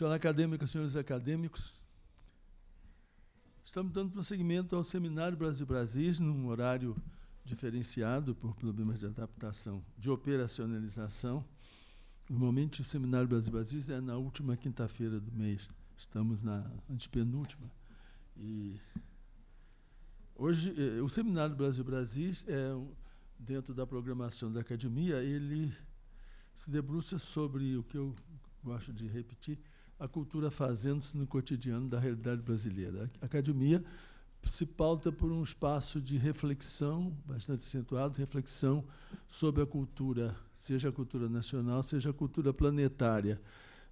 Senhora acadêmica, senhores acadêmicos, estamos dando prosseguimento ao Seminário Brasil-Brasis, num horário diferenciado por problemas de adaptação, de operacionalização. Normalmente, o Seminário Brasil-Brasis é na última quinta-feira do mês. Estamos na antepenúltima. E hoje, o Seminário Brasil-Brasis, dentro da programação da academia, ele se debruça sobre o que eu gosto de repetir, a cultura fazendo-se no cotidiano da realidade brasileira. A academia se pauta por um espaço de reflexão, bastante acentuado, reflexão sobre a cultura, seja a cultura nacional, seja a cultura planetária,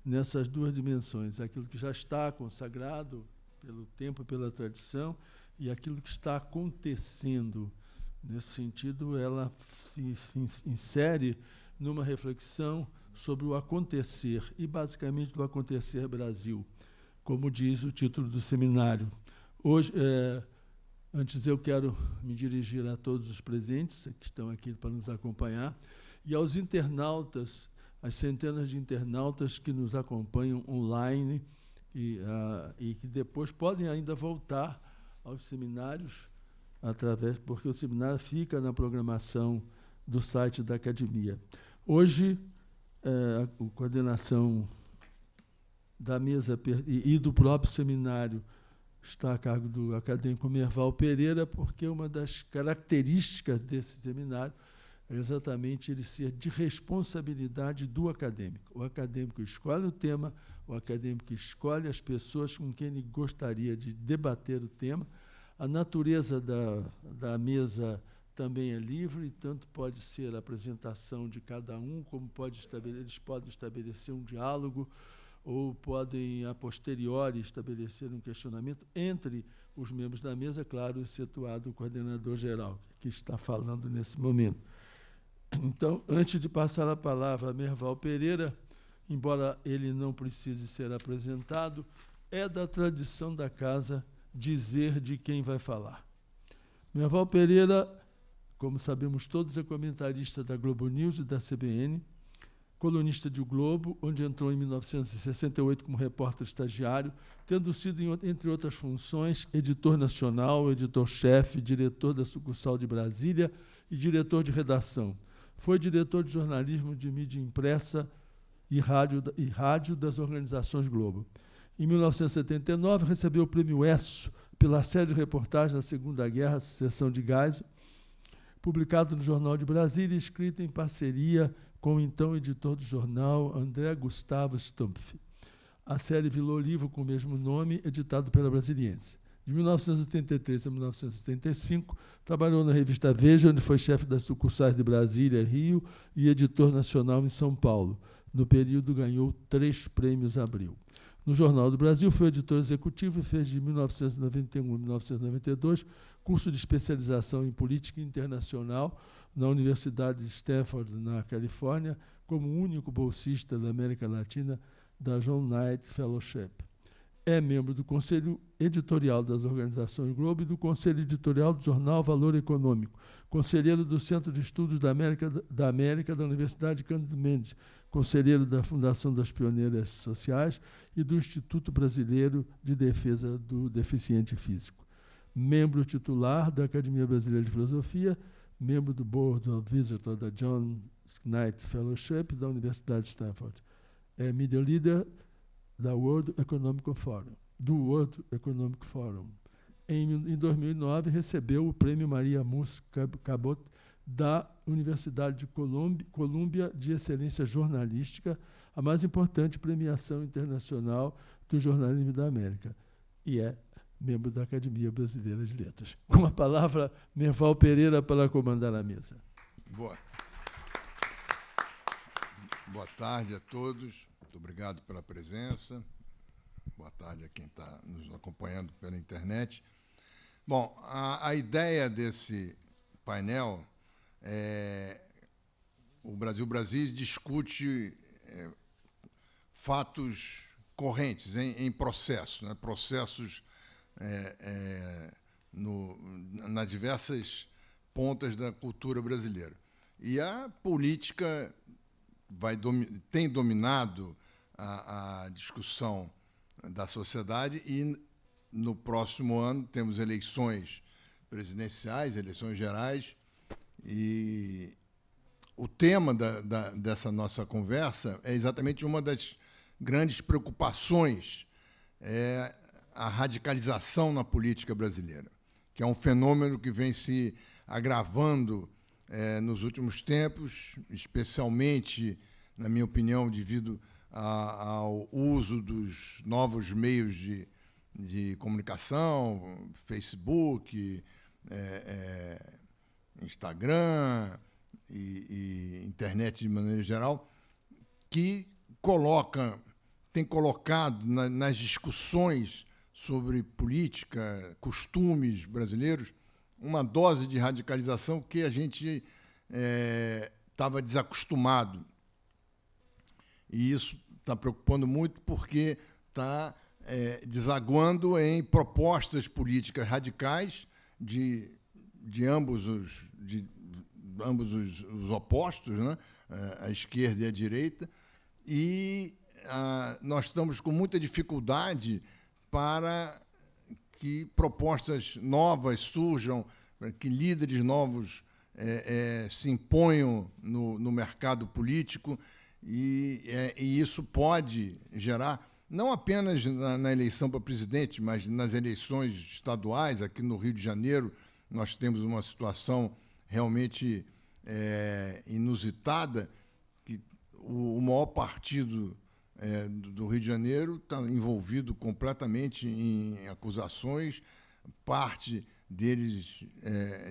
nessas duas dimensões, aquilo que já está consagrado pelo tempo, pela tradição, e aquilo que está acontecendo. Nesse sentido, ela se insere numa reflexão sobre o acontecer, e basicamente do acontecer Brasil, como diz o título do seminário. Hoje, antes eu quero me dirigir a todos os presentes que estão aqui para nos acompanhar, e aos internautas, as centenas de internautas que nos acompanham online e que depois podem ainda voltar aos seminários, porque o seminário fica na programação do site da academia. Hoje, a coordenação da mesa e do próprio seminário está a cargo do acadêmico Merval Pereira, porque uma das características desse seminário é exatamente ele ser de responsabilidade do acadêmico. O acadêmico escolhe o tema, o acadêmico escolhe as pessoas com quem ele gostaria de debater o tema. A natureza da mesa também é livre, tanto pode ser a apresentação de cada um, como eles podem estabelecer um diálogo, ou podem, a posteriori, estabelecer um questionamento entre os membros da mesa, claro, excetuado o coordenador geral, que está falando nesse momento. Então, antes de passar a palavra a Merval Pereira, embora ele não precise ser apresentado, é da tradição da casa dizer de quem vai falar. Merval Pereira, como sabemos todos, é comentarista da Globo News e da CBN, colunista de O Globo, onde entrou em 1968 como repórter estagiário, tendo sido, entre outras funções, editor nacional, editor-chefe, diretor da sucursal de Brasília e diretor de redação. Foi diretor de jornalismo de mídia impressa e rádio das organizações Globo. Em 1979, recebeu o Prêmio ESSO pela série de reportagens da Segunda Guerra, Seção de Gás, publicado no Jornal de Brasília e escrito em parceria com o então editor do jornal, André Gustavo Stumpf. A série virou livro com o mesmo nome, editado pela Brasiliense. De 1983 a 1975, trabalhou na revista Veja, onde foi chefe das sucursais de Brasília, Rio, e editor nacional em São Paulo. No período, ganhou 3 prêmios Abril. No Jornal do Brasil, foi editor executivo e fez, de 1991 a 1992, curso de especialização em política internacional na Universidade de Stanford, na Califórnia, como único bolsista da América Latina da John Knight Fellowship. É membro do Conselho Editorial das Organizações Globo e do Conselho Editorial do Jornal Valor Econômico, conselheiro do Centro de Estudos da América da Universidade Cândido Mendes, conselheiro da Fundação das Pioneiras Sociais e do Instituto Brasileiro de Defesa do Deficiente Físico. Membro titular da Academia Brasileira de Filosofia, membro do Board of Visitors da John Knight Fellowship da Universidade de Stanford. É Media Leader do World Economic Forum. Em 2009, recebeu o Prêmio Maria Mus Cabot da Universidade de Colômbia de Excelência Jornalística, a mais importante premiação internacional do jornalismo da América, e é membro da Academia Brasileira de Letras. Com a palavra, Merval Pereira para comandar a mesa. Boa tarde a todos. Muito obrigado pela presença. Boa tarde a quem está nos acompanhando pela internet. Bom, a ideia desse painel é o Brasil-Brasil discute fatos correntes em processo, né? Processos nas diversas pontas da cultura brasileira. E a política tem dominado a discussão da sociedade e, no próximo ano, temos eleições presidenciais, eleições gerais, e o tema dessa nossa conversa é exatamente uma das grandes preocupações, é a radicalização na política brasileira, que é um fenômeno que vem se agravando nos últimos tempos, especialmente, na minha opinião, devido ao uso dos novos meios de comunicação, Facebook, Instagram e internet de maneira geral, que tem colocado nas discussões sobre política, costumes brasileiros, uma dose de radicalização que a gente estava desacostumado. E isso está preocupando muito porque está desaguando em propostas políticas radicais de ambos os opostos, né? A esquerda e a direita, e nós estamos com muita dificuldade para que propostas novas surjam, para que líderes novos se imponham no mercado político, e isso pode gerar, não apenas na eleição para presidente, mas nas eleições estaduais. Aqui no Rio de Janeiro, nós temos uma situação realmente inusitada, que o maior partido do Rio de Janeiro está envolvido completamente em acusações, parte deles,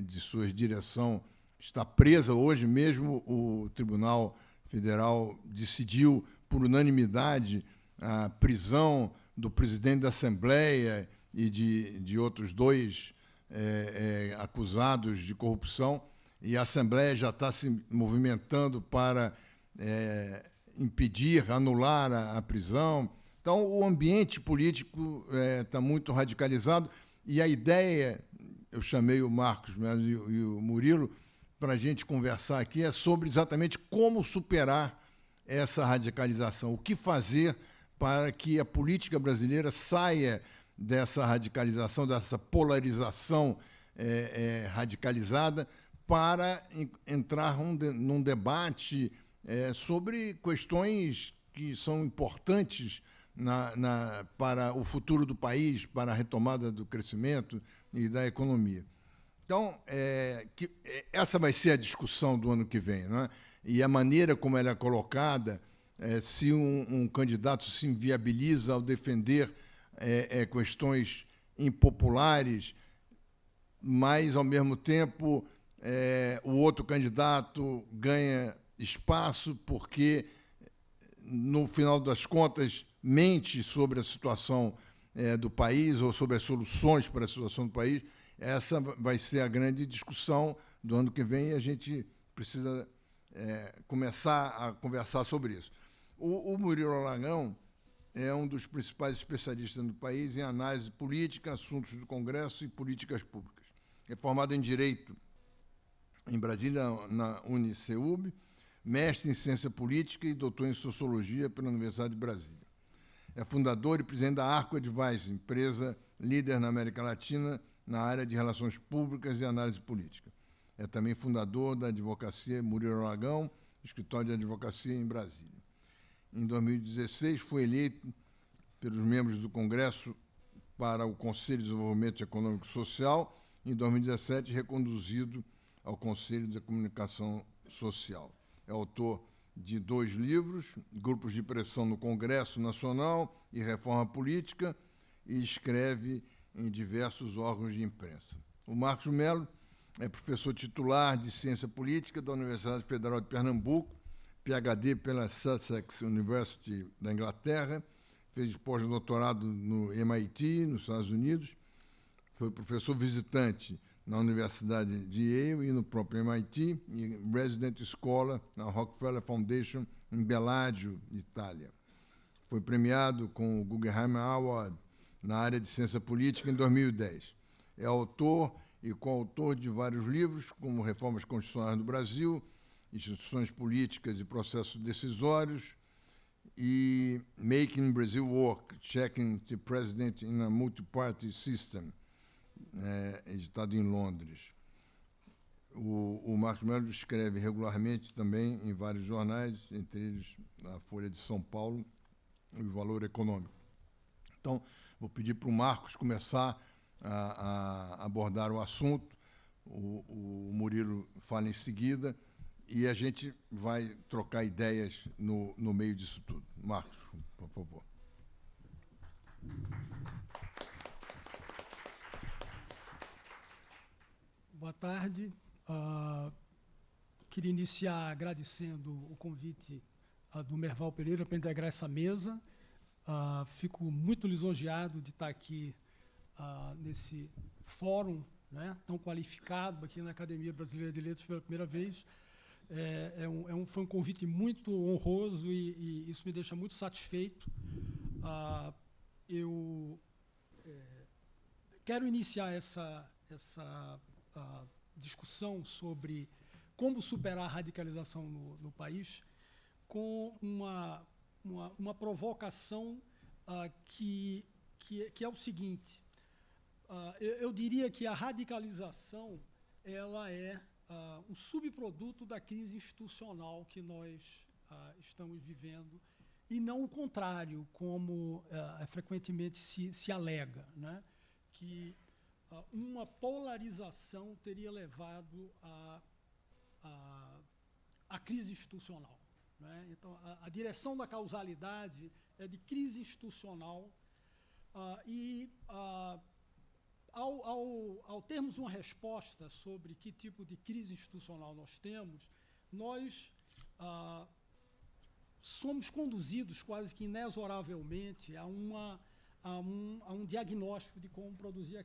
de sua direção, está presa hoje mesmo. O Tribunal Federal decidiu, por unanimidade, a prisão do presidente da Assembleia e de outros dois acusados de corrupção, e a Assembleia já está se movimentando para impedir, anular a prisão. Então, o ambiente político está muito radicalizado, e a ideia, eu chamei o Marcos e o Murilo para a gente conversar aqui, é sobre exatamente como superar essa radicalização, o que fazer para que a política brasileira saia dessa radicalização, dessa polarização radicalizada, para entrar num debate sobre questões que são importantes para o futuro do país, para a retomada do crescimento e da economia. Então, essa vai ser a discussão do ano que vem, né? E a maneira como ela é colocada, se um candidato se inviabiliza ao defender questões impopulares, mas, ao mesmo tempo, o outro candidato ganha espaço porque, no final das contas, mente sobre a situação do país ou sobre as soluções para a situação do país. Essa vai ser a grande discussão do ano que vem, e a gente precisa começar a conversar sobre isso. O Murilo Aragão é um dos principais especialistas no país em análise política, assuntos do Congresso e políticas públicas. É formado em Direito em Brasília, na UniCeub, mestre em Ciência Política e doutor em Sociologia pela Universidade de Brasília. É fundador e presidente da Arco Advice, empresa líder na América Latina na área de Relações Públicas e Análise Política. É também fundador da Advocacia Murilo Aragão, escritório de advocacia em Brasília. Em 2016, foi eleito pelos membros do Congresso para o Conselho de Desenvolvimento Econômico e Social. Em 2017, reconduzido ao Conselho de Comunicação Social. É autor de 2 livros, Grupos de Pressão no Congresso Nacional e Reforma Política, e escreve em diversos órgãos de imprensa. O Marcos Melo é professor titular de Ciência Política da Universidade Federal de Pernambuco, PhD pela Sussex University da Inglaterra, fez pós-doutorado no MIT, nos Estados Unidos, foi professor visitante na Universidade de Yale e no próprio MIT, e Resident Scholar na Rockefeller Foundation, em Bellagio, Itália. Foi premiado com o Guggenheim Award na área de Ciência Política em 2010. É autor e coautor de vários livros, como Reformas Constitucionais do Brasil, Instituições Políticas e Processos Decisórios, e Making Brazil Work, Checking the President in a Multi-Party System, editado em Londres. O Marcos Melo escreve regularmente também em vários jornais, entre eles a Folha de São Paulo e o Valor Econômico. Então, vou pedir para o Marcos começar a abordar o assunto, o Murilo fala em seguida, e a gente vai trocar ideias no meio disso tudo. Marcos, por favor. Boa tarde. Queria iniciar agradecendo o convite do Merval Pereira para integrar essa mesa. Fico muito lisonjeado de estar aqui nesse fórum, né, tão qualificado aqui na Academia Brasileira de Letras pela primeira vez. Foi um convite muito honroso e isso me deixa muito satisfeito. Eu quero iniciar essa discussão sobre como superar a radicalização no país com uma provocação que é o seguinte. Eu diria que a radicalização ela é um subproduto da crise institucional que nós estamos vivendo e não o contrário, como frequentemente se alega, né? Que uma polarização teria levado à crise institucional, né? Então, a direção da causalidade é de crise institucional ao termos uma resposta sobre que tipo de crise institucional nós temos, nós somos conduzidos quase que inexoravelmente a um diagnóstico de como produzir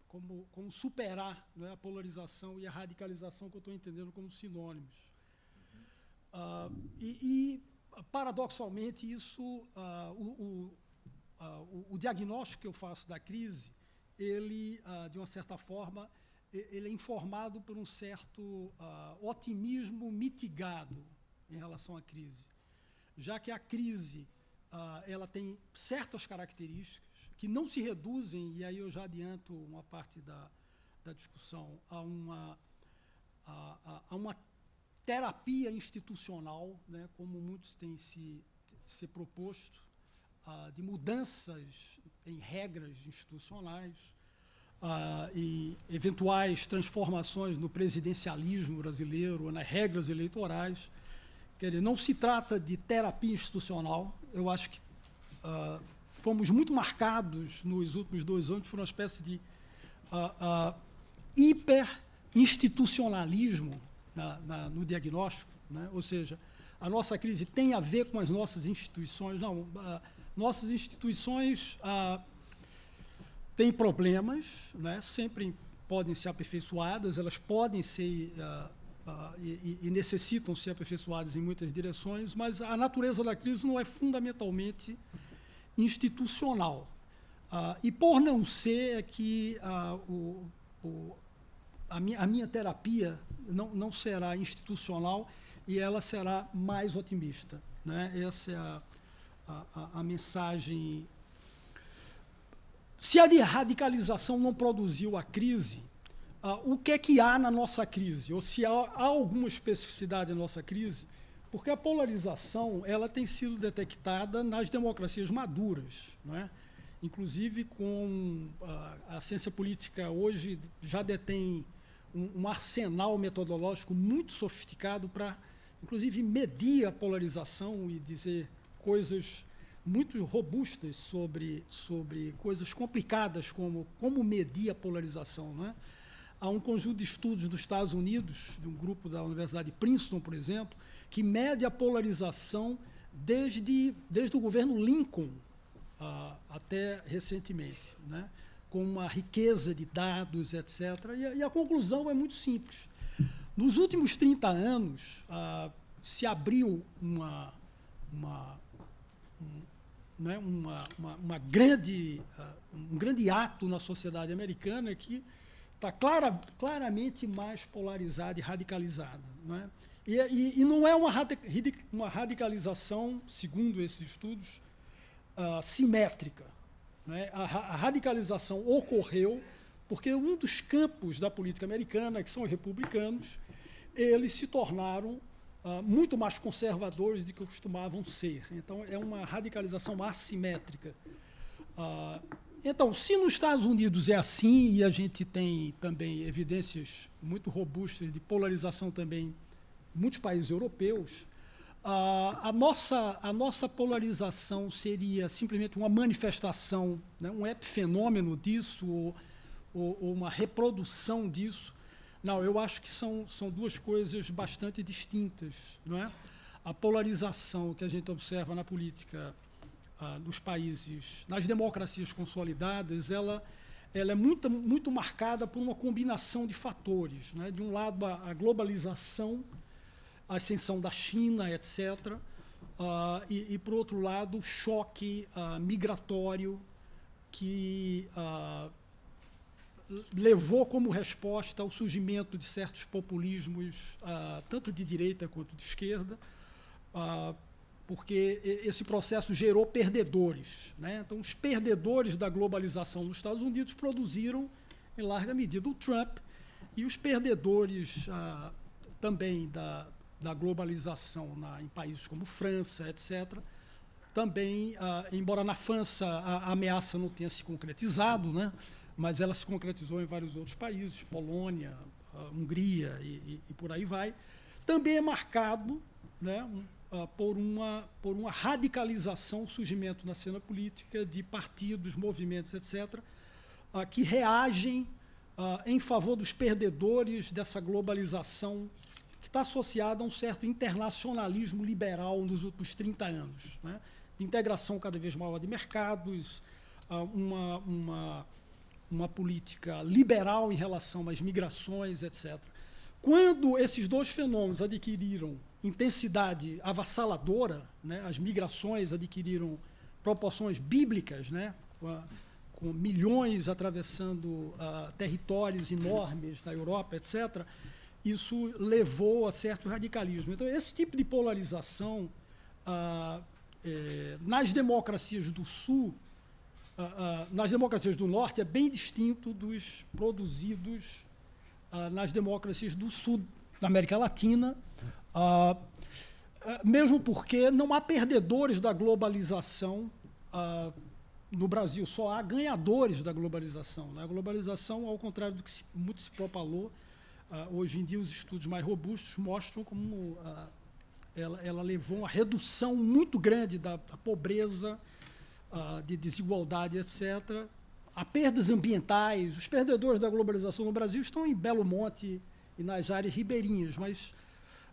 como superar, né, a polarização e a radicalização, que eu estou entendendo como sinônimos. Paradoxalmente, isso, o diagnóstico que eu faço da crise, ele, de uma certa forma, ele é informado por um certo otimismo mitigado em relação à crise, já que a crise ela tem certas características que não se reduzem, e aí eu já adianto uma parte da discussão, a uma terapia institucional, né, como muitos têm se proposto, de mudanças em regras institucionais e eventuais transformações no presidencialismo brasileiro, nas regras eleitorais. Quer dizer, não se trata de terapia institucional. Eu acho que fomos muito marcados nos últimos 2 anos por uma espécie de hiperinstitucionalismo no diagnóstico, né? Ou seja, a nossa crise tem a ver com as nossas instituições. Não, nossas instituições têm problemas, né? Sempre podem ser aperfeiçoadas, elas podem ser e necessitam ser aperfeiçoadas em muitas direções, mas a natureza da crise não é fundamentalmente institucional. E por não ser, é que a minha terapia não será institucional e ela será mais otimista, né? Essa é a mensagem. Se a radicalização não produziu a crise, o que é que há na nossa crise? Ou se há alguma especificidade na nossa crise? Porque a polarização ela tem sido detectada nas democracias maduras, não é? Inclusive, com a ciência política hoje já detém um arsenal metodológico muito sofisticado para, inclusive, medir a polarização e dizer coisas muito robustas sobre coisas complicadas, como medir a polarização, não é? Há um conjunto de estudos dos Estados Unidos, de um grupo da Universidade de Princeton, por exemplo, que mede a polarização desde o governo Lincoln até recentemente, né? Com uma riqueza de dados, etc. E a conclusão é muito simples. Nos últimos 30 anos, se abriu um grande ato na sociedade americana que está claramente mais polarizada e radicalizada, não é? E não é uma radicalização, segundo esses estudos, simétrica. Né? A radicalização ocorreu porque um dos campos da política americana, que são os republicanos, eles se tornaram muito mais conservadores do que costumavam ser. Então, é uma radicalização assimétrica. Então, se nos Estados Unidos é assim, e a gente tem também evidências muito robustas de polarização também em muitos países europeus, a nossa polarização seria simplesmente uma manifestação, né, um epifenômeno disso, ou uma reprodução disso. Não, eu acho que são duas coisas bastante distintas. Não é? A polarização que a gente observa na política dos países, nas democracias consolidadas, ela é muito marcada por uma combinação de fatores. Né? De um lado, a globalização, a ascensão da China, etc., e, por outro lado, o choque migratório que levou como resposta ao surgimento de certos populismos, tanto de direita quanto de esquerda, porque esse processo gerou perdedores. Né? Então, os perdedores da globalização nos Estados Unidos produziram, em larga medida, o Trump, e os perdedores também da globalização em países como França, etc., também, embora na França a ameaça não tenha se concretizado, né? Mas ela se concretizou em vários outros países, Polônia, Hungria e por aí vai, também é marcado, né, por uma radicalização, surgimento na cena política de partidos, movimentos, etc., que reagem em favor dos perdedores dessa globalização que está associada a um certo internacionalismo liberal nos últimos 30 anos, né, de integração cada vez maior de mercados, uma política liberal em relação às migrações, etc. Quando esses dois fenômenos adquiriram intensidade avassaladora, né, as migrações adquiriram proporções bíblicas, né, com milhões atravessando territórios enormes na Europa, etc., isso levou a certo radicalismo. Então, esse tipo de polarização, nas democracias do Sul, nas democracias do Norte, é bem distinto dos produzidos nas democracias do Sul da América Latina, mesmo porque não há perdedores da globalização no Brasil, só há ganhadores da globalização. Né? A globalização, ao contrário do que muito se propalou, hoje em dia os estudos mais robustos mostram como ela levou a uma redução muito grande da pobreza, de desigualdade, etc., a perdas ambientais. Os perdedores da globalização no Brasil estão em Belo Monte e nas áreas ribeirinhas,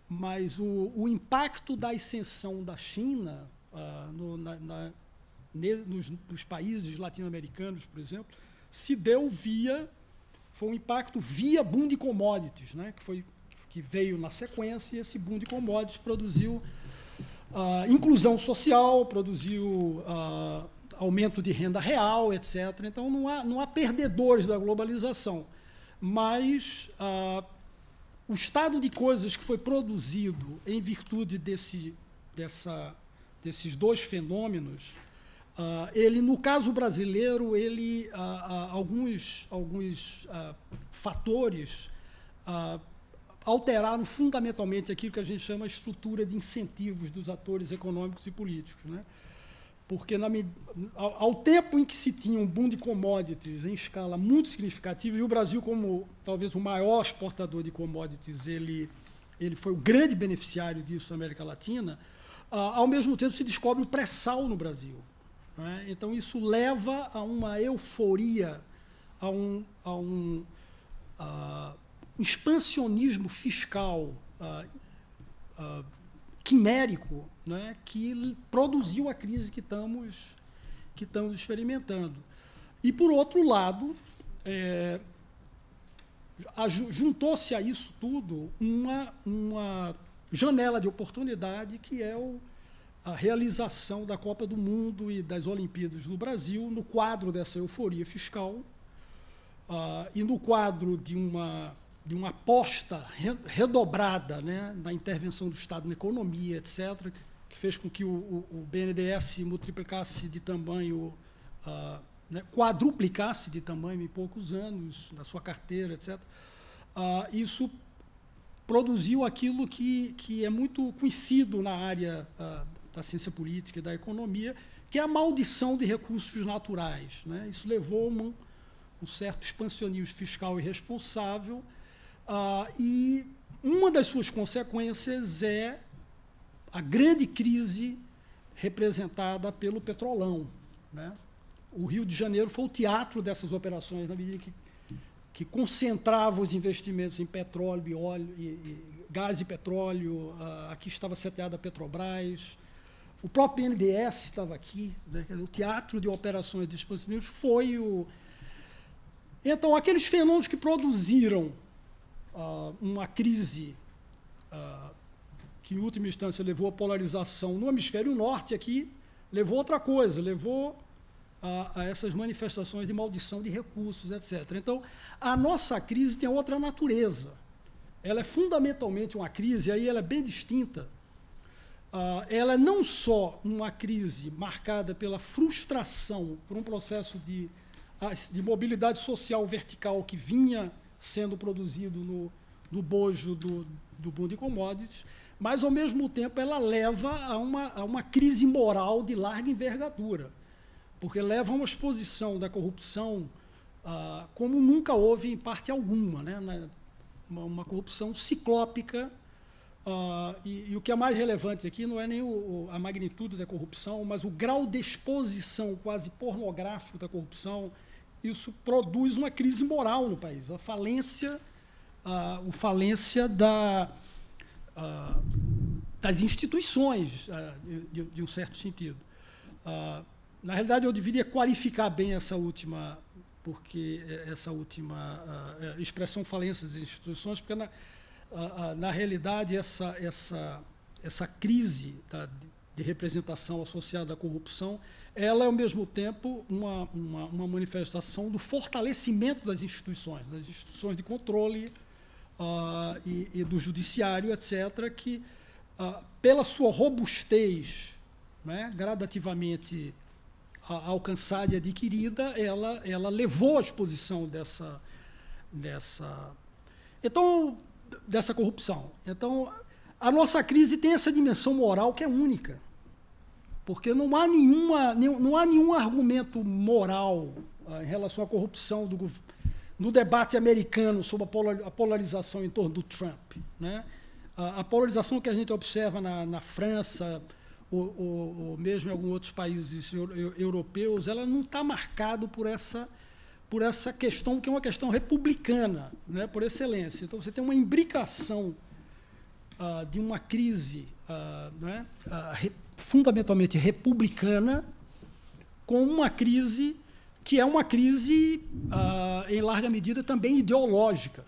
mas o impacto da ascensão da China nos países latino-americanos, por exemplo, se deu foi um impacto via boom de commodities, né, que veio na sequência, e esse boom de commodities produziu inclusão social, produziu aumento de renda real, etc. Então, não há perdedores da globalização, mas o estado de coisas que foi produzido em virtude desses dois fenômenos, ele, no caso brasileiro, alguns fatores alteraram fundamentalmente aquilo que a gente chama de estrutura de incentivos dos atores econômicos e políticos. Né? Porque, ao tempo em que se tinha um boom de commodities em escala muito significativa, e o Brasil, como talvez o maior exportador de commodities, ele foi o grande beneficiário disso na América Latina, ao mesmo tempo se descobre o pré-sal no Brasil. Né? Então, isso leva a uma euforia, a um expansionismo fiscal quimérico, né, que produziu a crise que estamos experimentando. E, por outro lado, juntou-se a isso tudo uma janela de oportunidade, que é a realização da Copa do Mundo e das Olimpíadas no Brasil, no quadro dessa euforia fiscal, e no quadro de uma aposta redobrada, né, na intervenção do Estado na economia, etc., que fez com que o BNDES multiplicasse de tamanho, né, quadruplicasse de tamanho em poucos anos, na sua carteira, etc. Isso produziu aquilo que é muito conhecido na área da ciência política e da economia, que é a maldição de recursos naturais, né? Isso levou um certo expansionismo fiscal irresponsável, e uma das suas consequências é a grande crise representada pelo petrolão, né? O Rio de Janeiro foi o teatro dessas operações, na medida que concentrava os investimentos em petróleo, e óleo, e gás e petróleo. Aqui estava seteada a Petrobras, o próprio BNDES estava aqui, né? O teatro de operações de expansionismo foi o... Então, aqueles fenômenos que produziram uma crise que, em última instância, levou à polarização no hemisfério norte, aqui levou a outra coisa, levou a essas manifestações de maldição de recursos, etc. Então, a nossa crise tem outra natureza. Ela é fundamentalmente uma crise, aí ela é bem distinta. Ela é não só uma crise marcada pela frustração por um processo de mobilidade social vertical que vinha sendo produzido no bojo do boom de commodities, mas, ao mesmo tempo, ela leva a uma crise moral de larga envergadura, porque leva a uma exposição da corrupção como nunca houve em parte alguma, né? Uma corrupção ciclópica, e o que é mais relevante aqui não é nem a magnitude da corrupção, mas o grau de exposição quase pornográfico da corrupção. Isso produz uma crise moral no país, a falência das instituições, de um certo sentido. Na realidade, eu deveria qualificar bem essa última expressão falência das instituições, porque, na realidade, essa crise de representação associada à corrupção, ela é, ao mesmo tempo, uma manifestação do fortalecimento das instituições de controle e do judiciário, etc., que, pela sua robustez, né, gradativamente alcançada e adquirida, ela levou à exposição dessa corrupção. Então, a nossa crise tem essa dimensão moral que é única, porque não há nenhum argumento moral em relação à corrupção no debate americano sobre a polarização em torno do Trump, né? A polarização que a gente observa na França, ou mesmo em alguns outros países europeus, ela não está marcada por essa questão, que é uma questão republicana, né, por excelência. Então, você tem uma imbricação de uma crise né, fundamentalmente republicana com uma crise que é uma crise, em larga medida, também ideológica,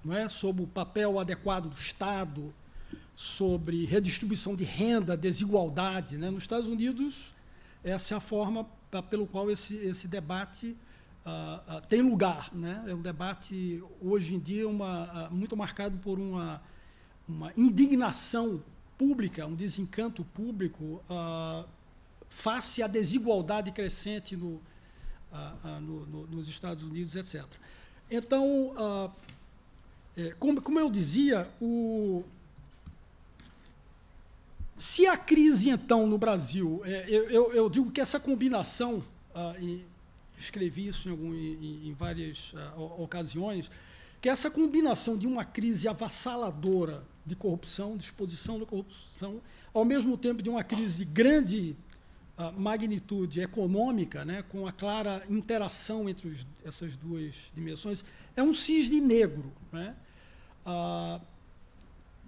não é? Sobre o papel adequado do Estado, sobre redistribuição de renda, desigualdade, né? Nos Estados Unidos, essa é a forma pelo qual esse debate tem lugar, né? É um debate, hoje em dia, muito marcado por uma indignação pública, um desencanto público face à desigualdade crescente nos Estados Unidos, etc. Então, como eu dizia, se a crise, então, no Brasil, eu digo que essa combinação, e escrevi isso em várias ocasiões, que essa combinação de uma crise avassaladora de corrupção, de exposição da corrupção, ao mesmo tempo de uma crise de grande magnitude econômica, né, com a clara interação entre essas duas dimensões, é um cisne negro, né?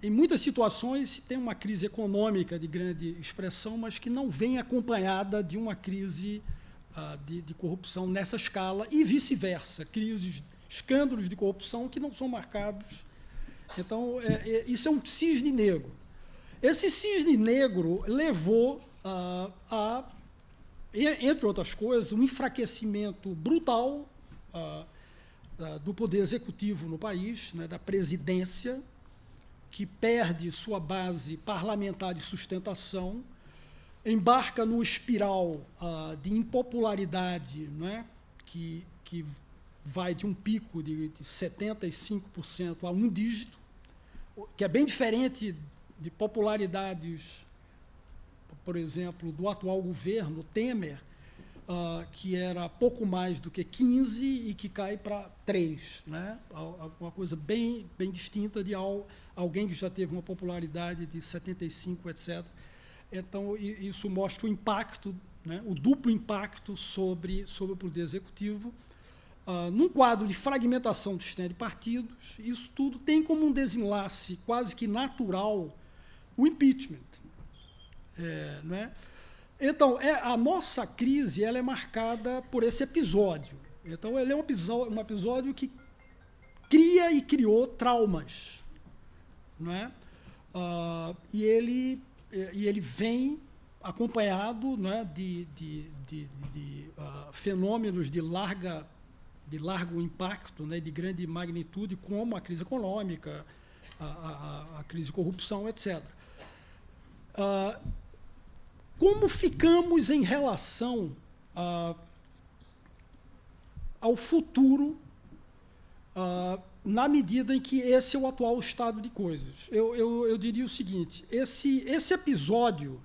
Em muitas situações se tem uma crise econômica de grande expressão, mas que não vem acompanhada de uma crise de corrupção nessa escala, e vice-versa, escândalos de corrupção que não são marcados. Então, isso é um cisne negro. Esse cisne negro levou entre outras coisas, um enfraquecimento brutal do poder executivo no país, né, da presidência, que perde sua base parlamentar de sustentação, embarca numa espiral de impopularidade, né, que vai de um pico de 75% a um dígito, que é bem diferente de popularidades, por exemplo, do atual governo, Temer, que era pouco mais do que 15 e que cai para 3, né? Uma coisa bem distinta de alguém que já teve uma popularidade de 75, etc. Então, isso mostra o impacto, né? O duplo impacto sobre o poder executivo. Num quadro de fragmentação do sistema de partidos, isso tudo tem como um desenlace quase que natural o impeachment. Não é? Então, a nossa crise ela é marcada por esse episódio. Então, ele é um episódio que cria e criou traumas. Não é? E ele vem acompanhado, né, de fenômenos de largo impacto, né, de grande magnitude, como a crise econômica, a crise de corrupção, etc. Como ficamos em relação ao futuro, na medida em que esse é o atual estado de coisas? Eu diria o seguinte: esse episódio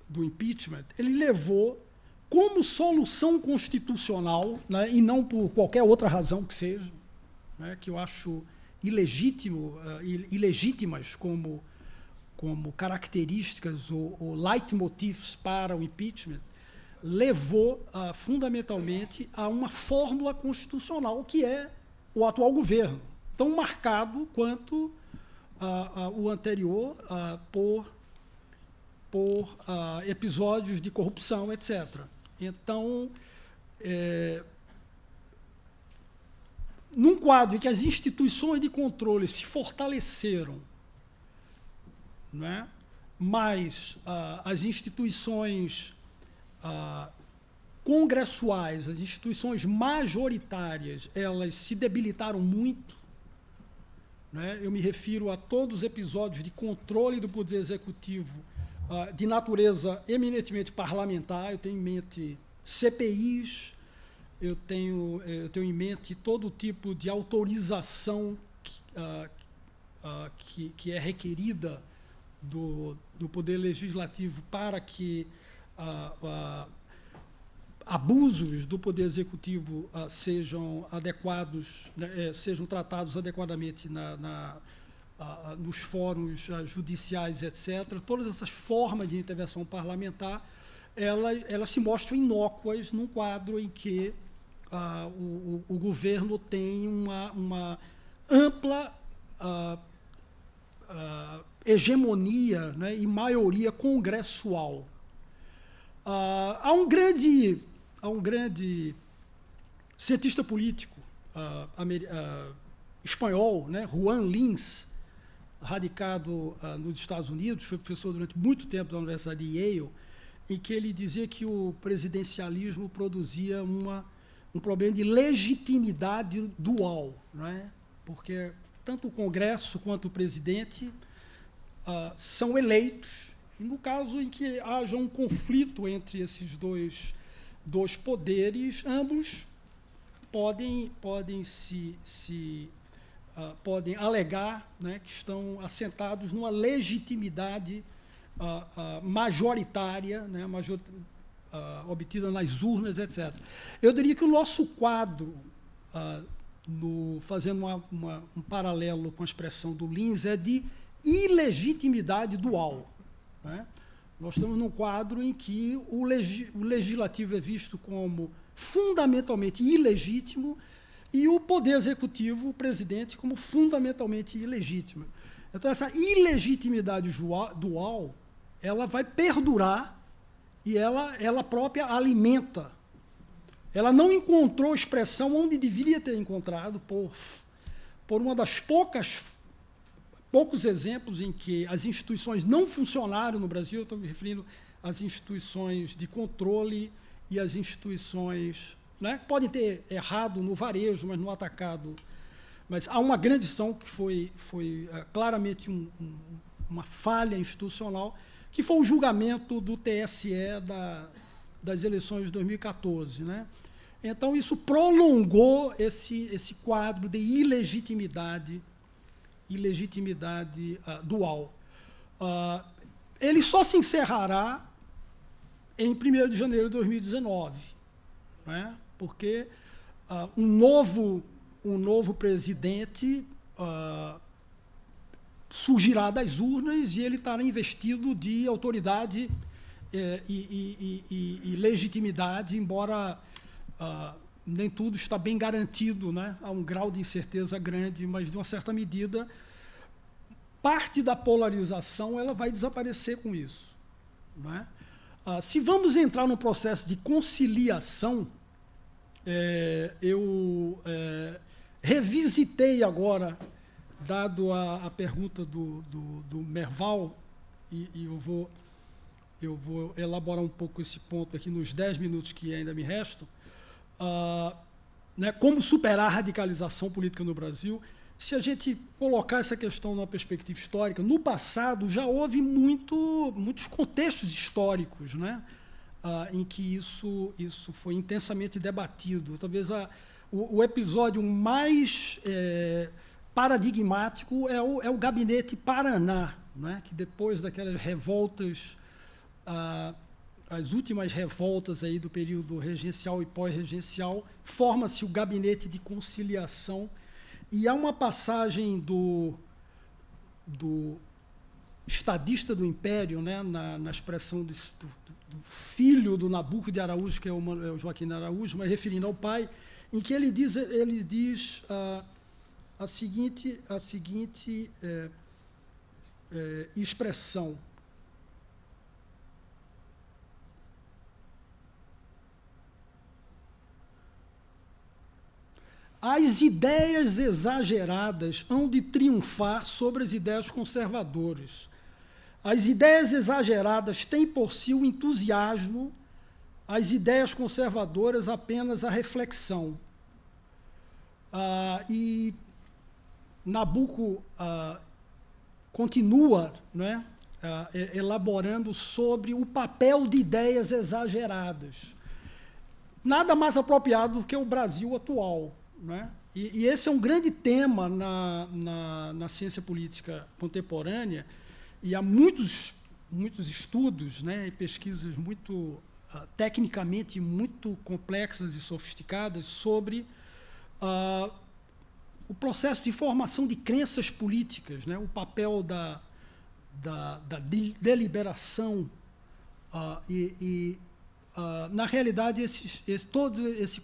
do impeachment, ele levou como solução constitucional, né, e não por qualquer outra razão que seja, né, que eu acho ilegítimas como características ou leitmotivs para o impeachment, levou fundamentalmente a uma fórmula constitucional que é o atual governo, tão marcado quanto o anterior por episódios de corrupção, etc. Então, num quadro em que as instituições de controle se fortaleceram, não é? Mas as instituições congressuais, as instituições majoritárias, elas se debilitaram muito, né? Eu me refiro a todos os episódios de controle do poder executivo de natureza eminentemente parlamentar. Eu tenho em mente CPIs, eu tenho em mente todo tipo de autorização que é requerida do Poder Legislativo para que abusos do Poder Executivo sejam adequados, né, sejam tratados adequadamente nos fóruns judiciais, etc. Todas essas formas de intervenção parlamentar, elas se mostram inócuas num quadro em que o governo tem uma ampla hegemonia, né, e maioria congressual. Há um grande cientista político espanhol, né, Juan Lins, radicado nos Estados Unidos, foi professor durante muito tempo da Universidade de Yale, em que ele dizia que o presidencialismo produzia um problema de legitimidade dual, né, porque tanto o Congresso quanto o presidente são eleitos, e no caso em que haja um conflito entre esses dois poderes, ambos podem alegar, né, que estão assentados numa legitimidade majoritária, né, obtida nas urnas, etc. Eu diria que o nosso quadro, fazendo um paralelo com a expressão do Lins, é de ilegitimidade dual, né? Nós estamos num quadro em que o legislativo é visto como fundamentalmente ilegítimo e o poder executivo, o presidente, como fundamentalmente ilegítimo. Então, essa ilegitimidade dual, ela vai perdurar e ela própria alimenta. Ela não encontrou expressão onde deveria ter encontrado por uma das poucos exemplos em que as instituições não funcionaram no Brasil. Estou me referindo às instituições de controle e às instituições né? Podem ter errado no varejo, mas no atacado. Mas há uma grande lição que foi claramente uma falha institucional, que foi o julgamento do TSE das eleições de 2014. Né? Então, isso prolongou esse quadro de ilegitimidade dual. Ele só se encerrará em 1º de janeiro de 2019, né? Porque um novo presidente surgirá das urnas e ele estará investido de autoridade e legitimidade, embora nem tudo está bem garantido, né? Há um grau de incerteza grande, mas, de uma certa medida, parte da polarização ela vai desaparecer com isso. Não é? Se vamos entrar no processo de conciliação, eu revisitei agora, dado a pergunta do Merval, e eu vou elaborar um pouco esse ponto aqui nos 10 minutos que ainda me restam, né, como superar a radicalização política no Brasil. Se a gente colocar essa questão numa perspectiva histórica, no passado já houve muitos contextos históricos, né, em que isso foi intensamente debatido. Talvez o episódio mais paradigmático é o Gabinete Paraná, né, que depois daquelas revoltas, as últimas revoltas aí do período regencial e pós-regencial, forma-se o Gabinete de Conciliação. E há uma passagem do estadista do Império, né, na expressão do filho do Nabuco de Araújo, que é o Joaquim Araújo, mas referindo ao pai, em que ele diz a seguinte expressão: as ideias exageradas hão de triunfar sobre as ideias conservadoras. As ideias exageradas têm por si o entusiasmo, as ideias conservadoras apenas a reflexão. E Nabuco continua, né, elaborando sobre o papel de ideias exageradas. Nada mais apropriado do que o Brasil atual. Né? E esse é um grande tema na ciência política contemporânea, e há muitos estudos, né, e pesquisas muito tecnicamente muito complexas e sofisticadas sobre o processo de formação de crenças políticas, né, o papel da deliberação na realidade, todo esse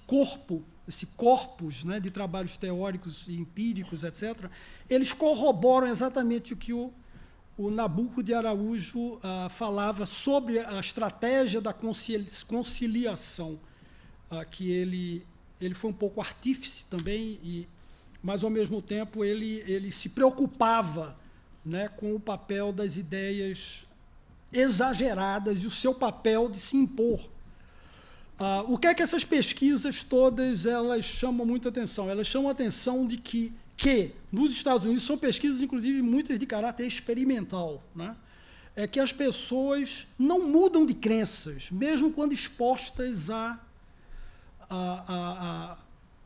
corpus, né, de trabalhos teóricos e empíricos, etc., eles corroboram exatamente o que o Nabuco de Araújo falava sobre a estratégia da conciliação, que ele foi um pouco artífice também, mas, ao mesmo tempo, ele se preocupava, né, com o papel das ideias exageradas e o seu papel de se impor. O que é que essas pesquisas todas elas chamam muita atenção? Elas chamam a atenção de que nos Estados Unidos são pesquisas, inclusive, muitas de caráter experimental, né? É que as pessoas não mudam de crenças, mesmo quando expostas a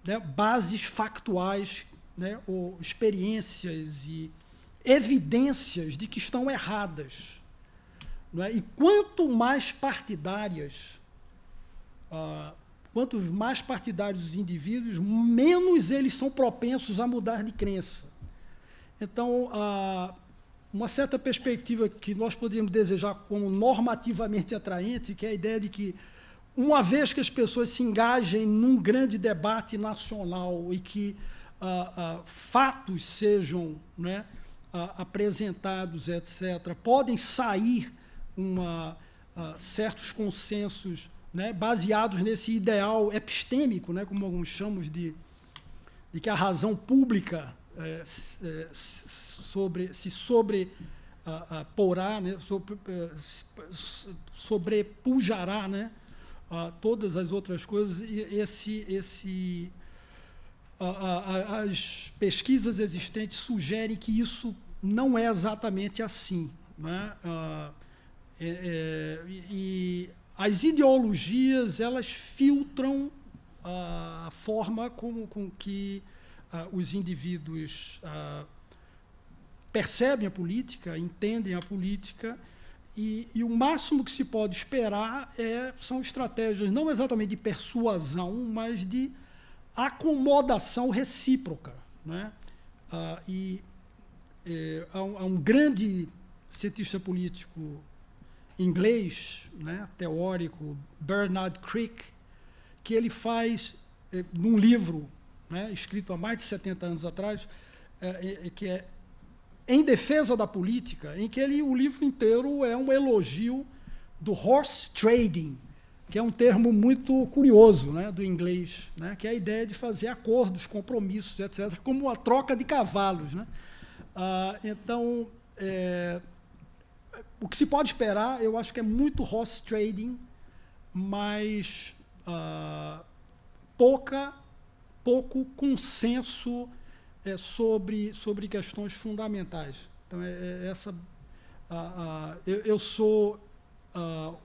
né, bases factuais, né, ou experiências e evidências de que estão erradas. Não é? E quantos mais partidários os indivíduos, menos eles são propensos a mudar de crença. Então, uma certa perspectiva que nós poderíamos desejar como normativamente atraente, que é a ideia de que, uma vez que as pessoas se engajem num grande debate nacional e que fatos sejam, né, apresentados, etc., podem sair certos consensos, né, baseados nesse ideal epistêmico, né, como alguns chamamos de que a razão pública sobrepujará, né, todas as outras coisas, as pesquisas existentes sugerem que isso não é exatamente assim, né? E as ideologias, elas filtram a forma com que os indivíduos percebem a política, entendem a política, e o máximo que se pode esperar são estratégias não exatamente de persuasão, mas de acomodação recíproca, né? Há um grande cientista político inglês, né, teórico, Bernard Crick, que ele faz, num livro, né, escrito há mais de 70 anos atrás, que é Em Defesa da Política, em que o livro inteiro é um elogio do horse trading, que é um termo muito curioso, né, do inglês, né, que é a ideia de fazer acordos, compromissos, etc., como a troca de cavalos, né? Então, o que se pode esperar, eu acho que é muito horse trading, mas pouco consenso sobre questões fundamentais. Então, eu sou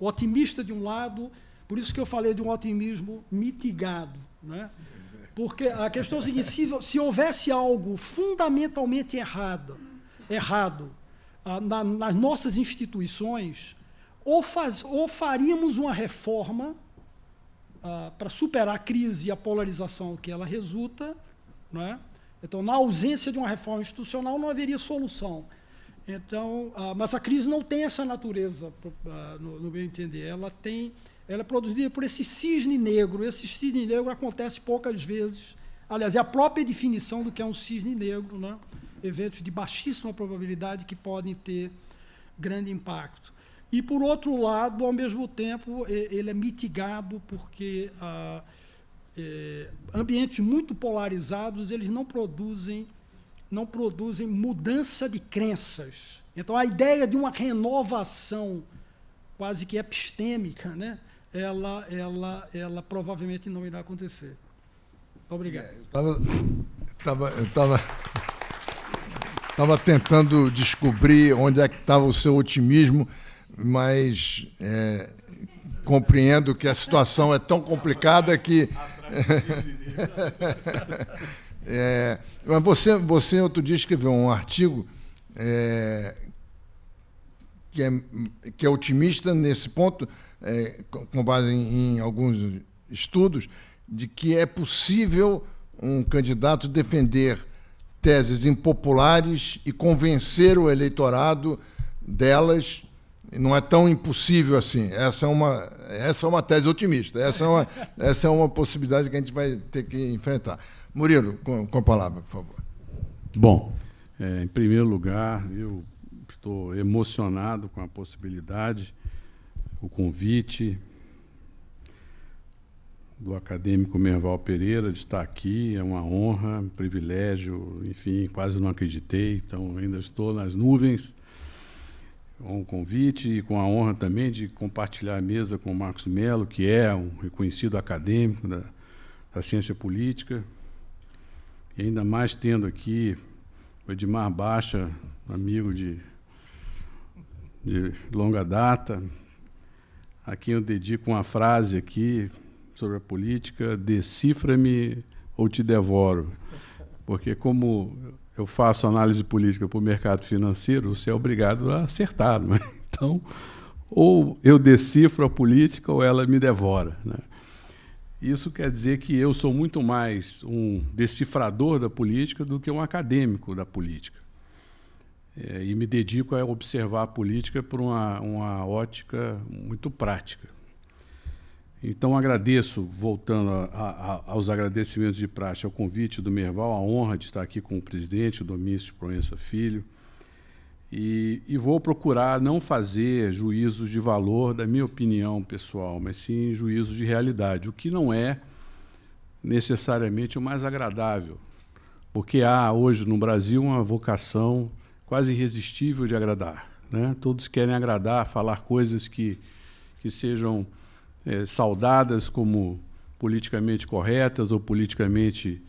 otimista de um lado, por isso que eu falei de um otimismo mitigado, né? Porque a questão é a seguinte: se houvesse algo fundamentalmente errado nas nossas instituições, ou faríamos uma reforma para superar a crise e a polarização que ela resulta, né? Então, na ausência de uma reforma institucional, não haveria solução. Então, mas a crise não tem essa natureza, no meu entender. Ela é produzida por esse cisne negro. Esse cisne negro acontece poucas vezes. Aliás, é a própria definição do que é um cisne negro, né? Eventos de baixíssima probabilidade que podem ter grande impacto. E, por outro lado, ao mesmo tempo, ele é mitigado porque ambientes muito polarizados, eles não produzem mudança de crenças. Então, a ideia de uma renovação quase que epistêmica, né, ela provavelmente não irá acontecer. Obrigado. Eu estava tentando descobrir onde é que estava o seu otimismo, mas compreendo que a situação é tão complicada que... Mas você outro dia escreveu um artigo que é otimista nesse ponto, com base em alguns estudos, de que é possível um candidato defender teses impopulares e convencer o eleitorado delas. Não é tão impossível assim. Essa é uma tese otimista. Essa é uma possibilidade que a gente vai ter que enfrentar. Murilo, com a palavra, por favor. Bom, em primeiro lugar, eu estou emocionado com a possibilidade, o convite do acadêmico Merval Pereira de estar aqui. É uma honra, um privilégio, enfim, quase não acreditei, então ainda estou nas nuvens com o convite e com a honra também de compartilhar a mesa com o Marcos Mello, que é um reconhecido acadêmico da ciência política, e ainda mais tendo aqui o Edmar Baixa, amigo de longa data, a quem eu dedico uma frase aqui sobre a política: decifra-me ou te devoro. Porque como eu faço análise política para o mercado financeiro, você é obrigado a acertar, não é? Então, ou eu decifro a política ou ela me devora, né? Isso quer dizer que eu sou muito mais um decifrador da política do que um acadêmico da política. E me dedico a observar a política por uma ótica muito prática. Então, agradeço, voltando aos agradecimentos de praxe, ao convite do Merval, a honra de estar aqui com o presidente, o Domício Proença Filho, e vou procurar não fazer juízos de valor da minha opinião pessoal, mas sim juízos de realidade, o que não é necessariamente o mais agradável, porque há hoje no Brasil uma vocação quase irresistível de agradar, né? Todos querem agradar, falar coisas que sejam saudadas como politicamente corretas ou politicamente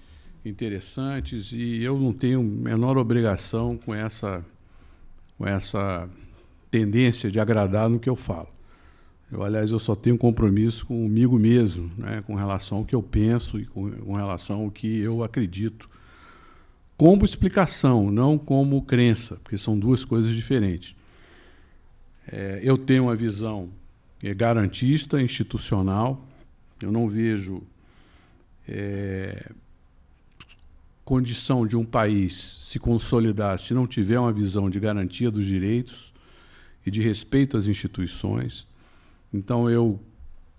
interessantes, e eu não tenho a menor obrigação com essa tendência de agradar no que eu falo. Aliás, eu só tenho compromisso comigo mesmo, né, com relação ao que eu penso e com relação ao que eu acredito, como explicação, não como crença, porque são duas coisas diferentes. Eu tenho uma visão garantista, institucional. Eu não vejo condição de um país se consolidar se não tiver uma visão de garantia dos direitos e de respeito às instituições. Então, eu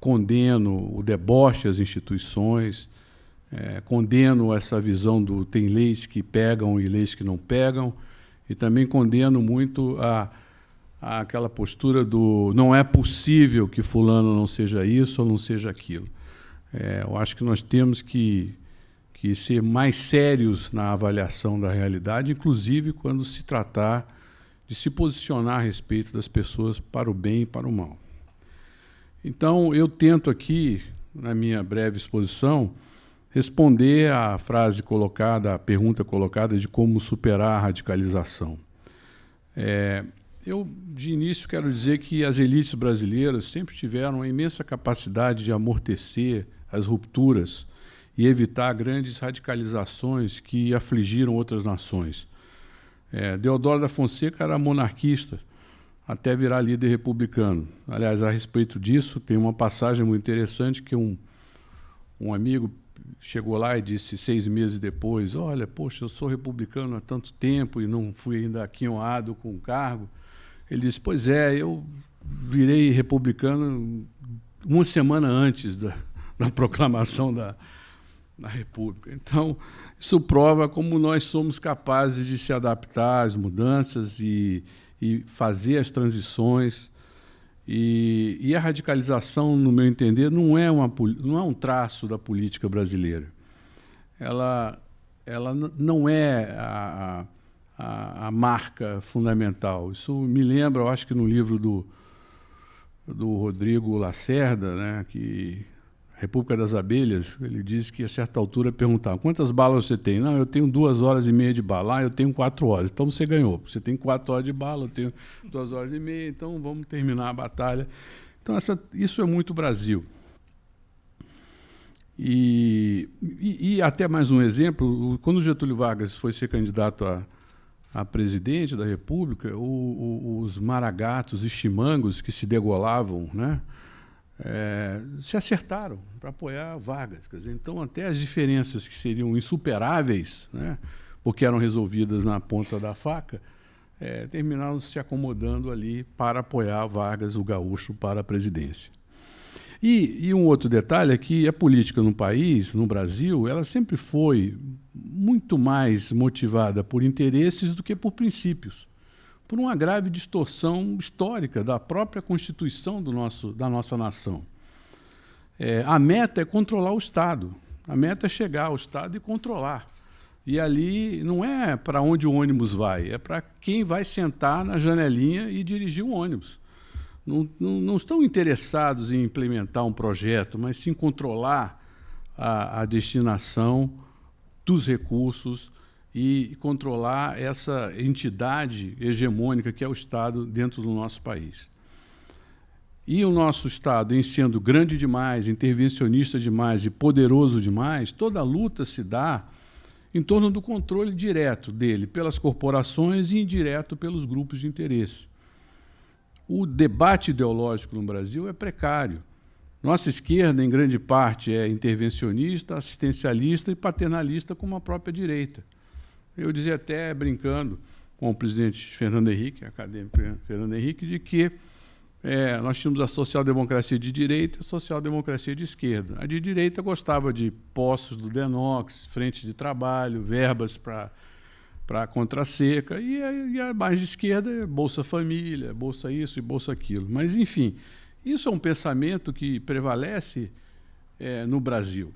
condeno o deboche às instituições, condeno essa visão do tem leis que pegam e leis que não pegam, e também condeno muito aquela postura do não é possível que fulano não seja isso ou não seja aquilo. Eu acho que nós temos que ser mais sérios na avaliação da realidade, inclusive quando se tratar de se posicionar a respeito das pessoas para o bem e para o mal. Então, eu tento aqui, na minha breve exposição, responder à frase colocada, à pergunta colocada de como superar a radicalização. Eu, de início, quero dizer que as elites brasileiras sempre tiveram uma imensa capacidade de amortecer as rupturas e evitar grandes radicalizações que afligiram outras nações. Deodoro da Fonseca era monarquista, até virar líder republicano. Aliás, a respeito disso, tem uma passagem muito interessante que um amigo chegou lá e disse 6 meses depois, olha, poxa, eu sou republicano há tanto tempo e não fui ainda aquinhoado com o cargo. Ele disse, pois é, eu virei republicano uma semana antes da proclamação da República. Então, isso prova como nós somos capazes de se adaptar às mudanças e fazer as transições. E a radicalização, no meu entender, não é um traço da política brasileira. Ela não é a marca fundamental. Isso me lembra, eu acho que no livro do Rodrigo Lacerda, né, que República das Abelhas, ele diz que a certa altura perguntavam, quantas balas você tem? Não, eu tenho 2h30 de bala. Eu tenho 4 horas. Então você ganhou. Você tem 4 horas de bala, eu tenho 2h30, então vamos terminar a batalha. Então isso é muito Brasil. E até mais um exemplo, quando Getúlio Vargas foi ser candidato a presidente da República, os maragatos e chimangos que se degolavam, né, se acertaram para apoiar Vargas. Quer dizer, então, até as diferenças que seriam insuperáveis, né, porque eram resolvidas na ponta da faca, terminaram se acomodando ali para apoiar Vargas, o gaúcho, para a presidência. E um outro detalhe é que a política no país, no Brasil, ela sempre foi muito mais motivada por interesses do que por princípios, por uma grave distorção histórica da própria Constituição da nossa nação. A meta é controlar o Estado. A meta é chegar ao Estado e controlar. E ali não é para onde o ônibus vai, é para quem vai sentar na janelinha e dirigir o ônibus. Não estão interessados em implementar um projeto, mas sim controlar a destinação dos recursos e controlar essa entidade hegemônica que é o Estado dentro do nosso país. E o nosso Estado, em sendo grande demais, intervencionista demais e poderoso demais, toda a luta se dá em torno do controle direto dele pelas corporações e indireto pelos grupos de interesse. O debate ideológico no Brasil é precário. Nossa esquerda, em grande parte, é intervencionista, assistencialista e paternalista, como a própria direita. Eu dizia até, brincando com o presidente Fernando Henrique, acadêmico Fernando Henrique, de que nós tínhamos a social-democracia de direita e a social-democracia de esquerda. A de direita gostava de postos do DENOX, frente de trabalho, verbas para contra a seca, e a mais de esquerda é Bolsa Família, Bolsa isso e Bolsa aquilo. Mas, enfim, isso é um pensamento que prevalece no Brasil.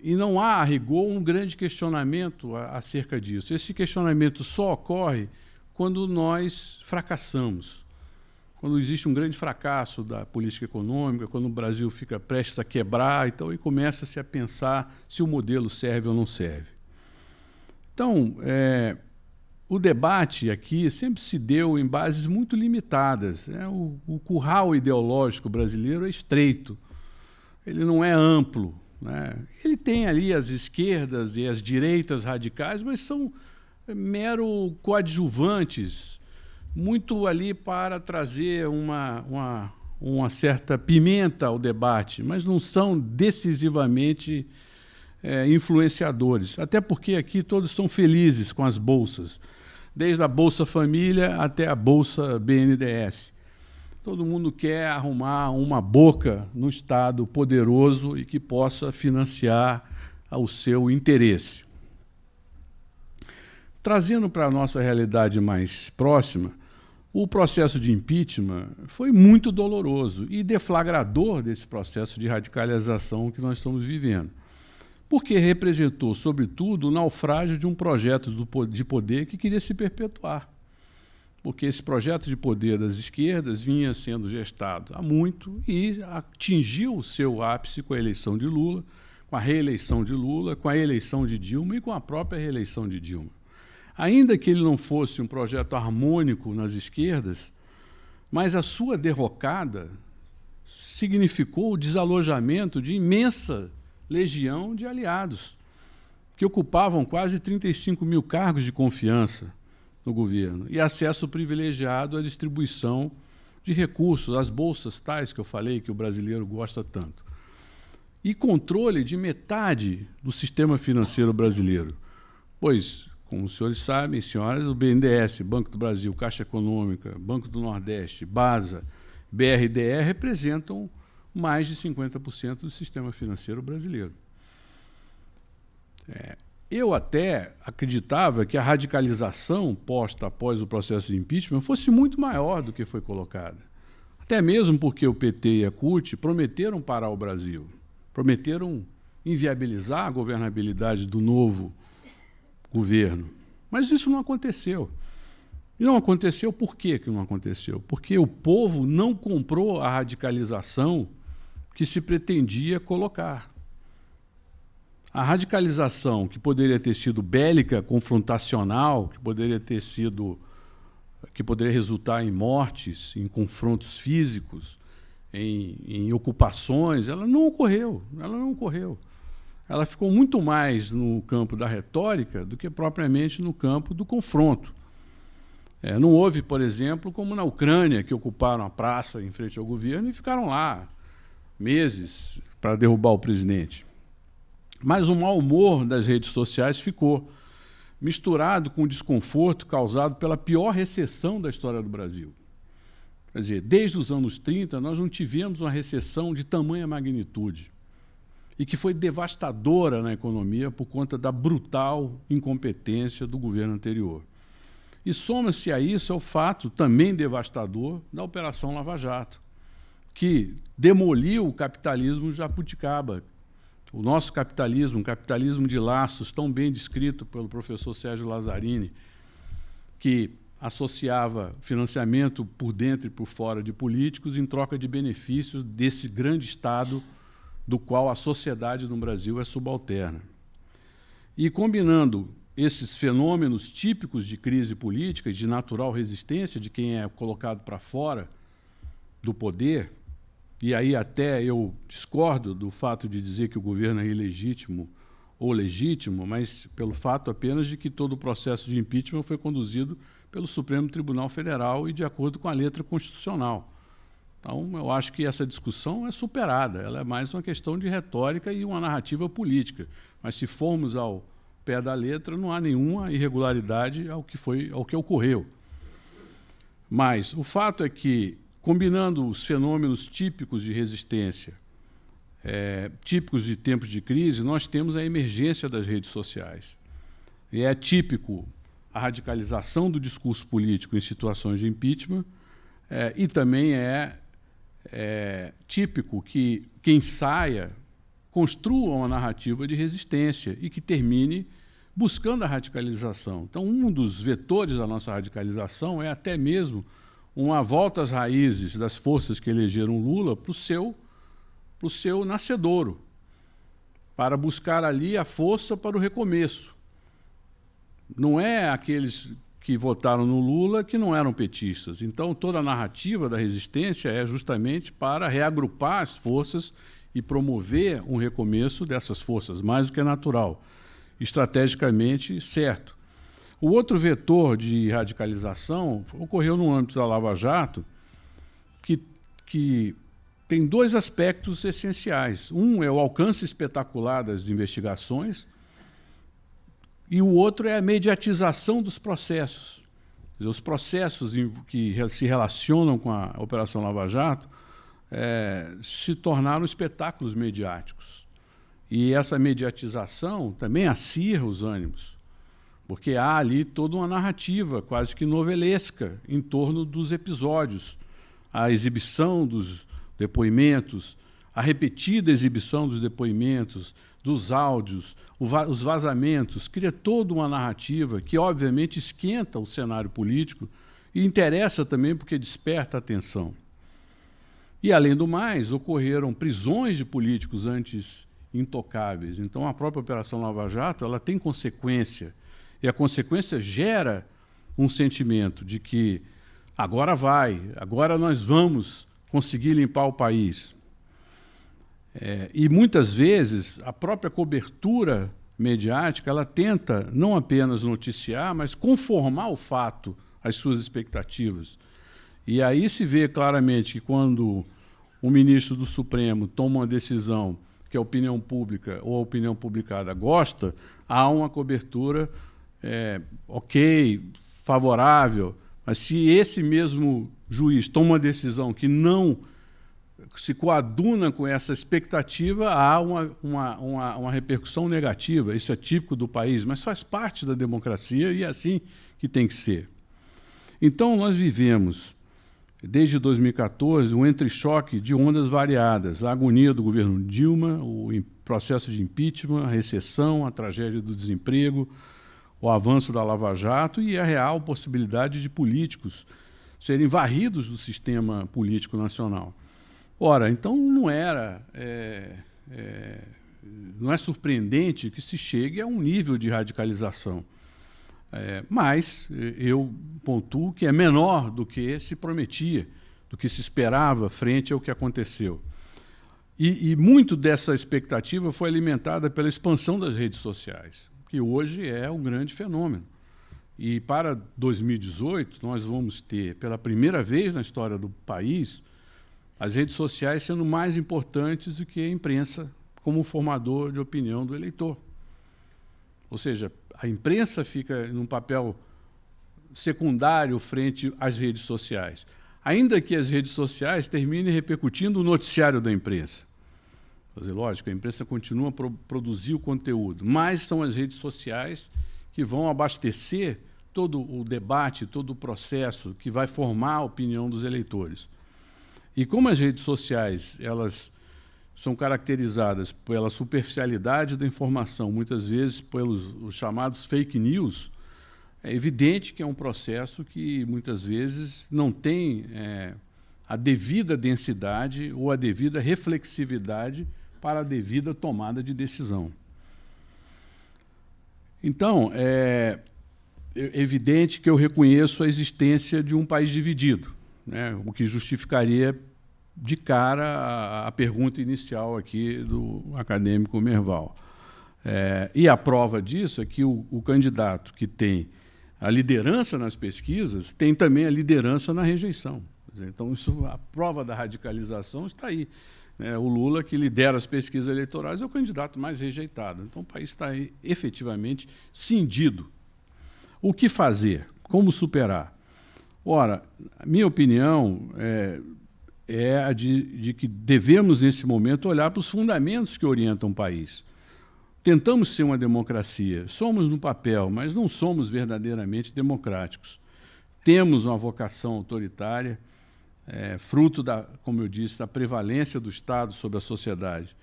E não há, a rigor, um grande questionamento acerca disso. Esse questionamento só ocorre quando nós fracassamos. quando existe um grande fracasso da política econômica, quando o Brasil fica prestes a quebrar, então, e começa-se a pensar se o modelo serve ou não serve. Então, o debate aqui sempre se deu em bases muito limitadas. O curral ideológico brasileiro é estreito, ele não é amplo, né? Ele tem ali as esquerdas e as direitas radicais, mas são mero coadjuvantes, muito ali para trazer uma certa pimenta ao debate, mas não são decisivamente influenciadores. Até porque aqui todos estão felizes com as bolsas, desde a Bolsa Família até a Bolsa BNDES. Todo mundo quer arrumar uma boca no Estado poderoso e que possa financiar o seu interesse. Trazendo para a nossa realidade mais próxima, o processo de impeachment foi muito doloroso e deflagrador desse processo de radicalização que nós estamos vivendo, porque representou, sobretudo, o naufrágio de um projeto de poder que queria se perpetuar. Porque esse projeto de poder das esquerdas vinha sendo gestado há muito e atingiu o seu ápice com a eleição de Lula, com a reeleição de Lula, com a eleição de Dilma e com a própria reeleição de Dilma. Ainda que ele não fosse um projeto harmônico nas esquerdas, mas a sua derrocada significou o desalojamento de imensa legião de aliados, que ocupavam quase 35 mil cargos de confiança no governo, e acesso privilegiado à distribuição de recursos, às bolsas tais que eu falei que o brasileiro gosta tanto. E controle de metade do sistema financeiro brasileiro, pois, como os senhores sabem, senhoras, o BNDES, Banco do Brasil, Caixa Econômica, Banco do Nordeste, BASA, BRDE representam mais de 50% do sistema financeiro brasileiro. Eu até acreditava que a radicalização posta após o processo de impeachment fosse muito maior do que foi colocada. Até mesmo porque o PT e a CUT prometeram parar o Brasil, prometeram inviabilizar a governabilidade do novo governo. Mas isso não aconteceu. E não aconteceu por quê que não aconteceu? Porque o povo não comprou a radicalização que se pretendia colocar. A radicalização que poderia ter sido bélica, confrontacional, que poderia resultar em mortes, em confrontos físicos, em ocupações, ela não ocorreu. Ela ficou muito mais no campo da retórica do que propriamente no campo do confronto. Não houve, por exemplo, como na Ucrânia, que ocuparam a praça em frente ao governo e ficaram lá meses para derrubar o presidente. Mas o mau humor das redes sociais ficou, misturado com o desconforto causado pela pior recessão da história do Brasil. Quer dizer, desde os anos 30, nós não tivemos uma recessão de tamanha magnitude e que foi devastadora na economia por conta da brutal incompetência do governo anterior. E soma-se a isso o fato também devastador da Operação Lava Jato, que demoliu o capitalismo jabuticaba. O nosso capitalismo, um capitalismo de laços, tão bem descrito pelo professor Sérgio Lazzarini, que associava financiamento por dentro e por fora de políticos em troca de benefícios desse grande Estado do qual a sociedade no Brasil é subalterna. E combinando esses fenômenos típicos de crise política e de natural resistência de quem é colocado para fora do poder, e aí até eu discordo do fato de dizer que o governo é ilegítimo ou legítimo, mas pelo fato apenas de que todo o processo de impeachment foi conduzido pelo Supremo Tribunal Federal e de acordo com a letra constitucional. Então, eu acho que essa discussão é superada, ela é mais uma questão de retórica e uma narrativa política. Mas, se formos ao pé da letra, não há nenhuma irregularidade ao que ocorreu. Mas o fato é que, combinando os fenômenos típicos de resistência, típicos de tempos de crise, nós temos a emergência das redes sociais. E é típico a radicalização do discurso político em situações de impeachment, e também é típico que quem saia construa uma narrativa de resistência e que termine buscando a radicalização. Então, um dos vetores da nossa radicalização é até mesmo uma volta às raízes das forças que elegeram Lula para o seu nascedouro, para buscar ali a força para o recomeço. Não é aqueles que votaram no Lula que não eram petistas. Então, toda a narrativa da resistência é justamente para reagrupar as forças e promover um recomeço dessas forças, mais do que natural, estrategicamente certo. O outro vetor de radicalização ocorreu no âmbito da Lava Jato, que tem dois aspectos essenciais. Um é o alcance espetacular das investigações e o outro é a mediatização dos processos. Quer dizer, os processos que se relacionam com a Operação Lava Jato se tornaram espetáculos mediáticos. E essa mediatização também acirra os ânimos, porque há ali toda uma narrativa quase que novelesca em torno dos episódios, a exibição dos depoimentos, a repetida exibição dos depoimentos, dos áudios, os vazamentos, cria toda uma narrativa que, obviamente, esquenta o cenário político e interessa também porque desperta a atenção. E, além do mais, ocorreram prisões de políticos antes intocáveis. Então, a própria Operação Lava Jato ela tem consequência, e a consequência gera um sentimento de que agora nós vamos conseguir limpar o país. E muitas vezes a própria cobertura mediática ela tenta não apenas noticiar, mas conformar o fato às suas expectativas. E aí se vê claramente que quando o ministro do Supremo toma uma decisão que a opinião pública ou a opinião publicada gosta, há uma cobertura favorável, mas se esse mesmo juiz toma uma decisão que não se coaduna com essa expectativa, há uma repercussão negativa. Isso é típico do país, mas faz parte da democracia e é assim que tem que ser. Então, nós vivemos, desde 2014, um entrechoque de ondas variadas. A agonia do governo Dilma, o processo de impeachment, a recessão, a tragédia do desemprego, o avanço da Lava Jato e a real possibilidade de políticos serem varridos do sistema político nacional. Ora, então não é surpreendente que se chegue a um nível de radicalização. Mas eu pontuo que é menor do que se prometia, do que se esperava frente ao que aconteceu. E muito dessa expectativa foi alimentada pela expansão das redes sociais, que hoje é um grande fenômeno. E para 2018, nós vamos ter, pela primeira vez na história do país, as redes sociais sendo mais importantes do que a imprensa como formador de opinião do eleitor. Ou seja, a imprensa fica num papel secundário frente às redes sociais, ainda que as redes sociais terminem repercutindo o noticiário da imprensa. Quer dizer, lógico, a imprensa continua a produzir o conteúdo, mas são as redes sociais que vão abastecer todo o debate, todo o processo que vai formar a opinião dos eleitores. E como as redes sociais elas são caracterizadas pela superficialidade da informação, muitas vezes pelos os chamados fake news, é evidente que é um processo que muitas vezes não tem a devida densidade ou a devida reflexividade para a devida tomada de decisão. Então, é evidente que eu reconheço a existência de um país dividido, né, o que justificaria de cara a pergunta inicial aqui do acadêmico Merval. E a prova disso é que o candidato que tem a liderança nas pesquisas tem também a liderança na rejeição. Então, a prova da radicalização está aí. O Lula, que lidera as pesquisas eleitorais, é o candidato mais rejeitado. Então, o país está aí, efetivamente cindido. O que fazer? Como superar? Ora, a minha opinião é a de que devemos, nesse momento, olhar para os fundamentos que orientam o país. Tentamos ser uma democracia, somos no papel, mas não somos verdadeiramente democráticos. Temos uma vocação autoritária, fruto, como eu disse, da prevalência do Estado sobre a sociedade.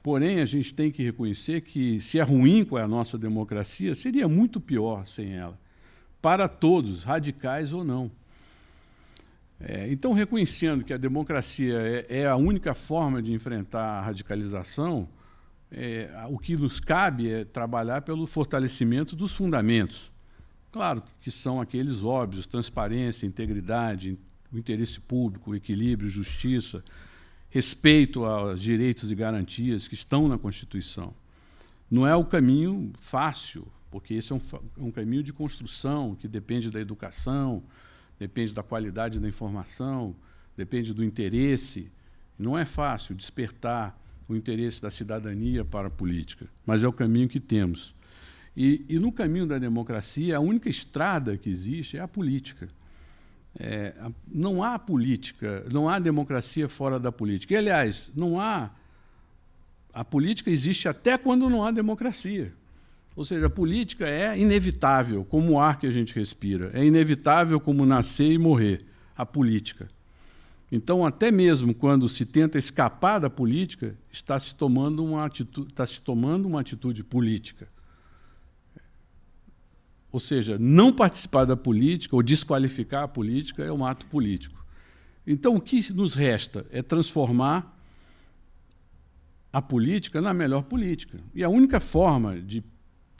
Porém, a gente tem que reconhecer que, se é ruim com a nossa democracia, seria muito pior sem ela, para todos, radicais ou não. Então, reconhecendo que a democracia é a única forma de enfrentar a radicalização, o que nos cabe é trabalhar pelo fortalecimento dos fundamentos. Claro que são aqueles óbvios: transparência, integridade, o interesse público, equilíbrio, justiça, respeito aos direitos e garantias que estão na Constituição. Não é o caminho fácil, porque esse é um caminho de construção que depende da educação, depende da qualidade da informação, depende do interesse. Não é fácil despertar o interesse da cidadania para a política, mas é o caminho que temos. E no caminho da democracia, a única estrada que existe é a política. Não há política, não há democracia fora da política. E, aliás, a política existe até quando não há democracia. Ou seja, a política é inevitável, como o ar que a gente respira. É inevitável como nascer e morrer, a política. Então, até mesmo quando se tenta escapar da política, está se tomando uma atitude política. Ou seja, não participar da política ou desqualificar a política é um ato político. Então, o que nos resta é transformar a política na melhor política. E a única forma de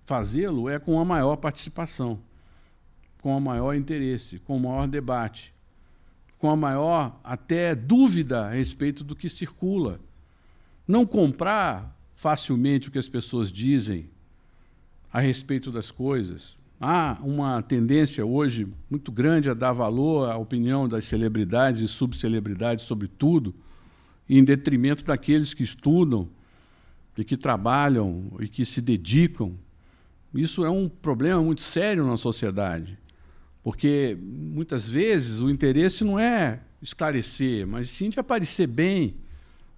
fazê-lo é com a maior participação, com o maior interesse, com o maior debate, com a maior até dúvida a respeito do que circula. Não comprar facilmente o que as pessoas dizem a respeito das coisas. Há uma tendência hoje muito grande a dar valor à opinião das celebridades e subcelebridades sobre tudo, em detrimento daqueles que estudam e que trabalham e que se dedicam. Isso é um problema muito sério na sociedade, porque muitas vezes o interesse não é esclarecer, mas sim de aparecer bem,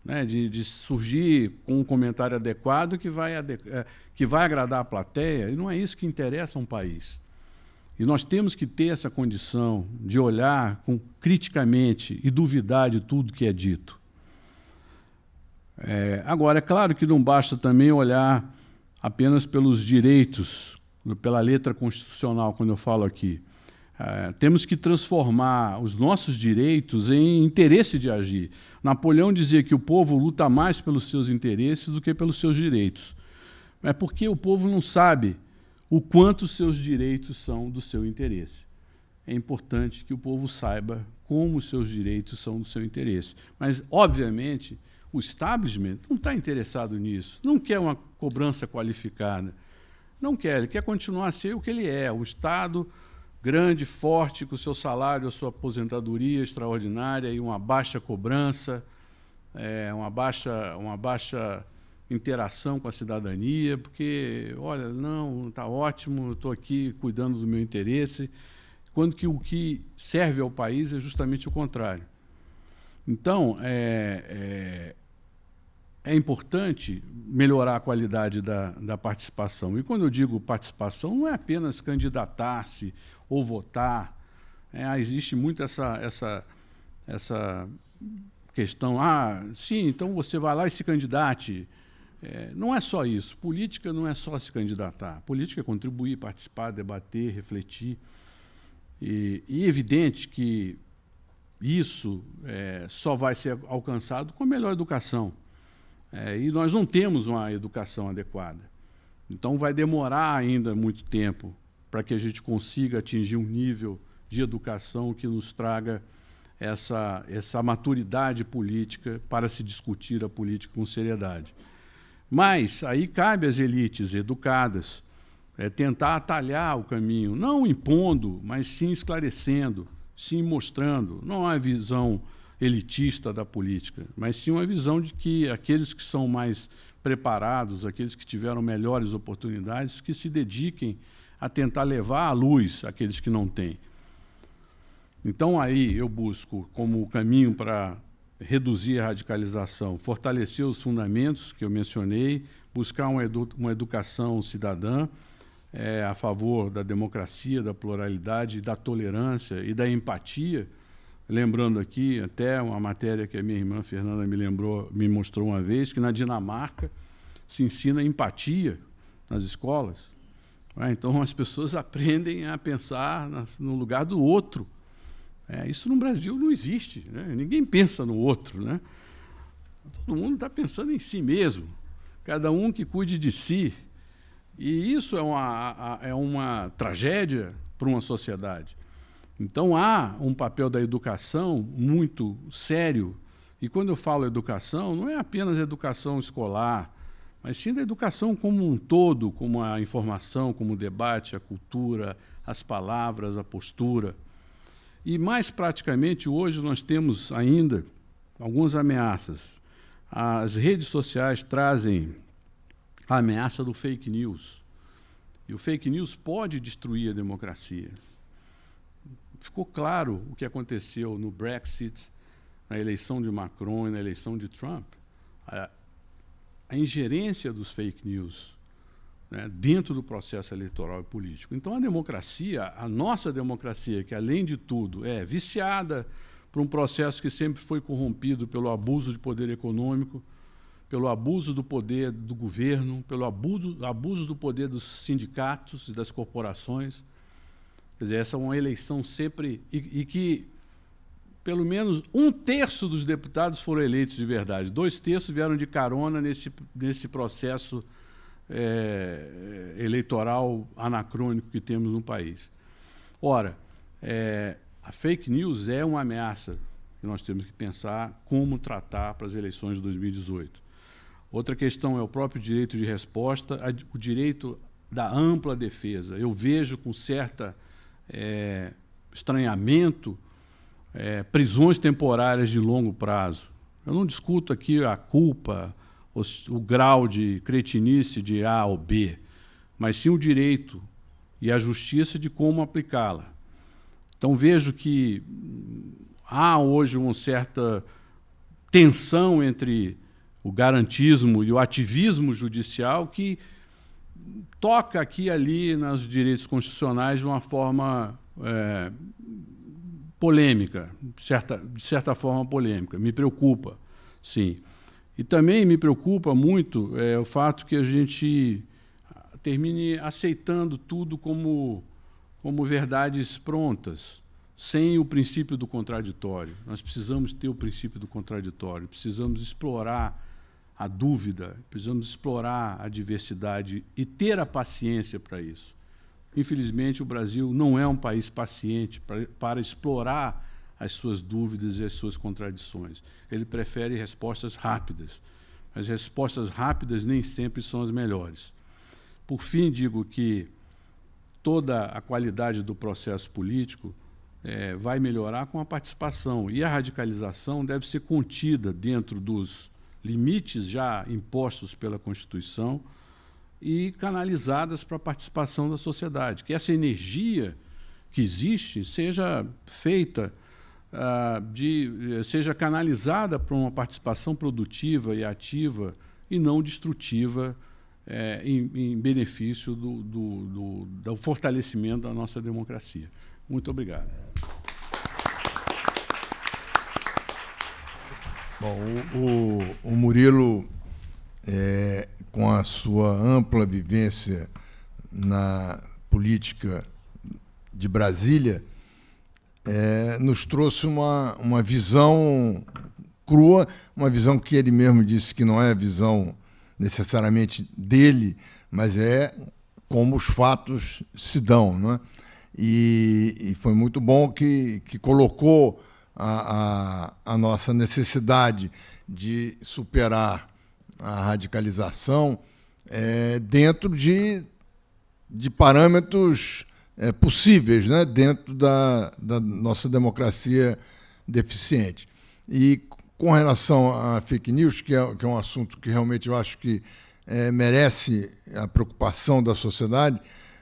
né, de surgir com um comentário adequado que vai agradar a plateia, e não é isso que interessa a um país. E nós temos que ter essa condição de olhar criticamente e duvidar de tudo que é dito. Agora, é claro que não basta também olhar apenas pelos direitos, pela letra constitucional, quando eu falo aqui. Temos que transformar os nossos direitos em interesse de agir. Napoleão dizia que o povo luta mais pelos seus interesses do que pelos seus direitos. É porque o povo não sabe o quanto os seus direitos são do seu interesse. É importante que o povo saiba como os seus direitos são do seu interesse. Mas, obviamente, o establishment não está interessado nisso, não quer uma cobrança qualificada, não quer, ele quer continuar a ser o que ele é, o Estado grande, forte, com o seu salário, a sua aposentadoria extraordinária e uma baixa cobrança, uma baixa interação com a cidadania, porque, olha, não, está ótimo, estou aqui cuidando do meu interesse, quando que o que serve ao país é justamente o contrário. Então, é importante melhorar a qualidade da participação. E quando eu digo participação, não é apenas candidatar-se ou votar. Existe muito essa questão, sim, então você vai lá e se candidate. Não é só isso. Política não é só se candidatar. Política é contribuir, participar, debater, refletir. E é evidente que isso só vai ser alcançado com a melhor educação. E nós não temos uma educação adequada. Então, vai demorar ainda muito tempo para que a gente consiga atingir um nível de educação que nos traga essa maturidade política para se discutir a política com seriedade. Mas aí cabe às elites educadas tentar atalhar o caminho, não impondo, mas sim esclarecendo, sim mostrando. Não há visão elitista da política, mas sim uma visão de que aqueles que são mais preparados, aqueles que tiveram melhores oportunidades, que se dediquem a tentar levar à luz aqueles que não têm. Então, aí eu busco como caminho para reduzir a radicalização, fortalecer os fundamentos que eu mencionei, buscar uma educação cidadã a favor da democracia, da pluralidade, da tolerância e da empatia. Lembrando aqui até uma matéria que a minha irmã Fernanda me mostrou uma vez, que na Dinamarca se ensina empatia nas escolas. Então as pessoas aprendem a pensar no lugar do outro. Isso no Brasil não existe, né? Ninguém pensa no outro, né? Todo mundo está pensando em si mesmo, cada um que cuide de si. E isso é uma tragédia para uma sociedade. Então, há um papel da educação muito sério. E quando eu falo educação, não é apenas educação escolar, mas sim da educação como um todo, como a informação, como o debate, a cultura, as palavras, a postura. E, mais praticamente, hoje nós temos ainda algumas ameaças. As redes sociais trazem a ameaça do fake news. E o fake news pode destruir a democracia. Ficou claro o que aconteceu no Brexit, na eleição de Macron e na eleição de Trump. A ingerência dos fake news, né, dentro do processo eleitoral e político. Então, a democracia, a nossa democracia, que, além de tudo, é viciada por um processo que sempre foi corrompido pelo abuso de poder econômico, pelo abuso do poder do governo, pelo abuso do poder dos sindicatos e das corporações. Quer dizer, essa é uma eleição sempre... E que, pelo menos, 1/3 dos deputados foram eleitos de verdade. 2/3 vieram de carona nesse processo eleitoral anacrônico que temos no país. Ora, a fake news é uma ameaça que nós temos que pensar como tratar para as eleições de 2018. Outra questão é o próprio direito de resposta, o direito da ampla defesa. Eu vejo com certo estranhamento prisões temporárias de longo prazo. Eu não discuto aqui a culpa, o grau de cretinice de A ou B, mas sim o direito e a justiça de como aplicá-la. Então, vejo que há hoje uma certa tensão entre o garantismo e o ativismo judicial que toca aqui e ali nos direitos constitucionais de uma forma polêmica, de certa forma polêmica. Me preocupa, sim. E também me preocupa muito o fato que a gente termine aceitando tudo como verdades prontas, sem o princípio do contraditório. Nós precisamos ter o princípio do contraditório, precisamos explorar a dúvida, precisamos explorar a diversidade e ter a paciência para isso. Infelizmente, o Brasil não é um país paciente para explorar as suas dúvidas e as suas contradições. Ele prefere respostas rápidas. As respostas rápidas nem sempre são as melhores. Por fim, digo que toda a qualidade do processo político vai melhorar com a participação, e a radicalização deve ser contida dentro dos limites já impostos pela Constituição e canalizadas para a participação da sociedade. Que essa energia que existe seja feita, seja canalizada para uma participação produtiva e ativa e não destrutiva em benefício do fortalecimento da nossa democracia. Muito obrigado. Bom, o Murilo, com a sua ampla vivência na política de Brasília, nos trouxe uma visão crua, uma visão que ele mesmo disse que não é a visão necessariamente dele, mas é como os fatos se dão, não é? E foi muito bom que colocou a nossa necessidade de superar a radicalização dentro de parâmetros possíveis, né? Dentro da nossa democracia deficiente. E com relação à fake news, que é um assunto que realmente eu acho que merece a preocupação da sociedade,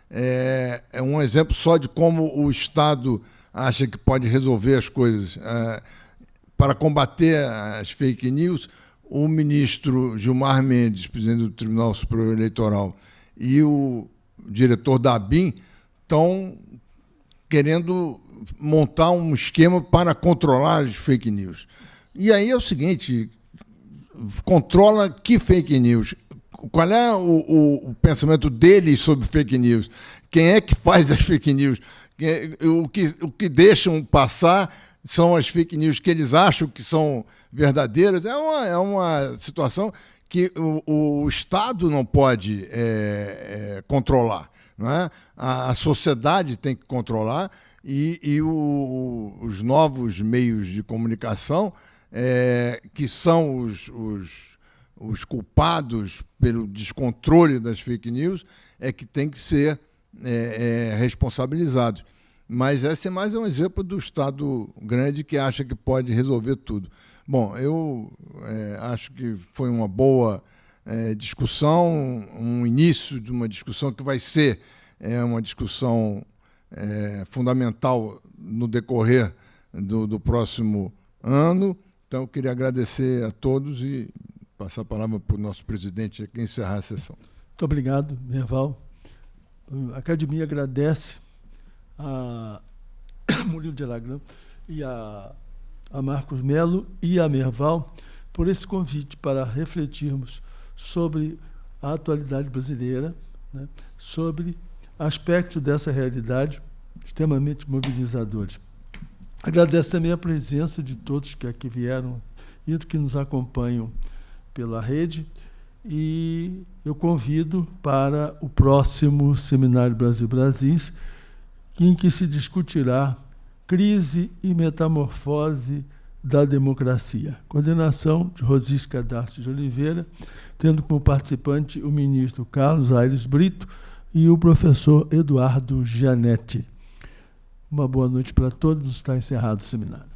é um exemplo só de como o Estado acha que pode resolver as coisas. Para combater as fake news, o ministro Gilmar Mendes, presidente do Tribunal Superior Eleitoral, e o diretor da ABIN estão querendo montar um esquema para controlar as fake news. E aí é o seguinte, controla que fake news? Qual é o pensamento deles sobre fake news? Quem é que faz as fake news? O que deixam passar são as fake news que eles acham que são verdadeiras. É uma situação que o Estado não pode controlar. Não é? A sociedade tem que controlar e os novos meios de comunicação, que são os culpados pelo descontrole das fake news, que tem que ser responsabilizados. Mas esse é mais um exemplo do Estado grande que acha que pode resolver tudo. Bom, eu acho que foi uma boa discussão, um início de uma discussão que vai ser uma discussão fundamental no decorrer do próximo ano. Então, eu queria agradecer a todos e passar a palavra para o nosso presidente aqui encerrar a sessão. Muito obrigado, Merval. A Academia agradece a Murilo de Alagrão e a Marcos Melo e a Merval por esse convite para refletirmos sobre a atualidade brasileira, né, sobre aspectos dessa realidade extremamente mobilizadores. Agradeço também a presença de todos que aqui vieram e que nos acompanham pela rede, e eu convido para o próximo Seminário Brasil-Brasis, em que se discutirá crise e metamorfose da democracia. Coordenação de Rosis Cadastro de Oliveira, tendo como participante o ministro Carlos Aires Brito e o professor Eduardo Gianetti. Uma boa noite para todos. Está encerrado o seminário.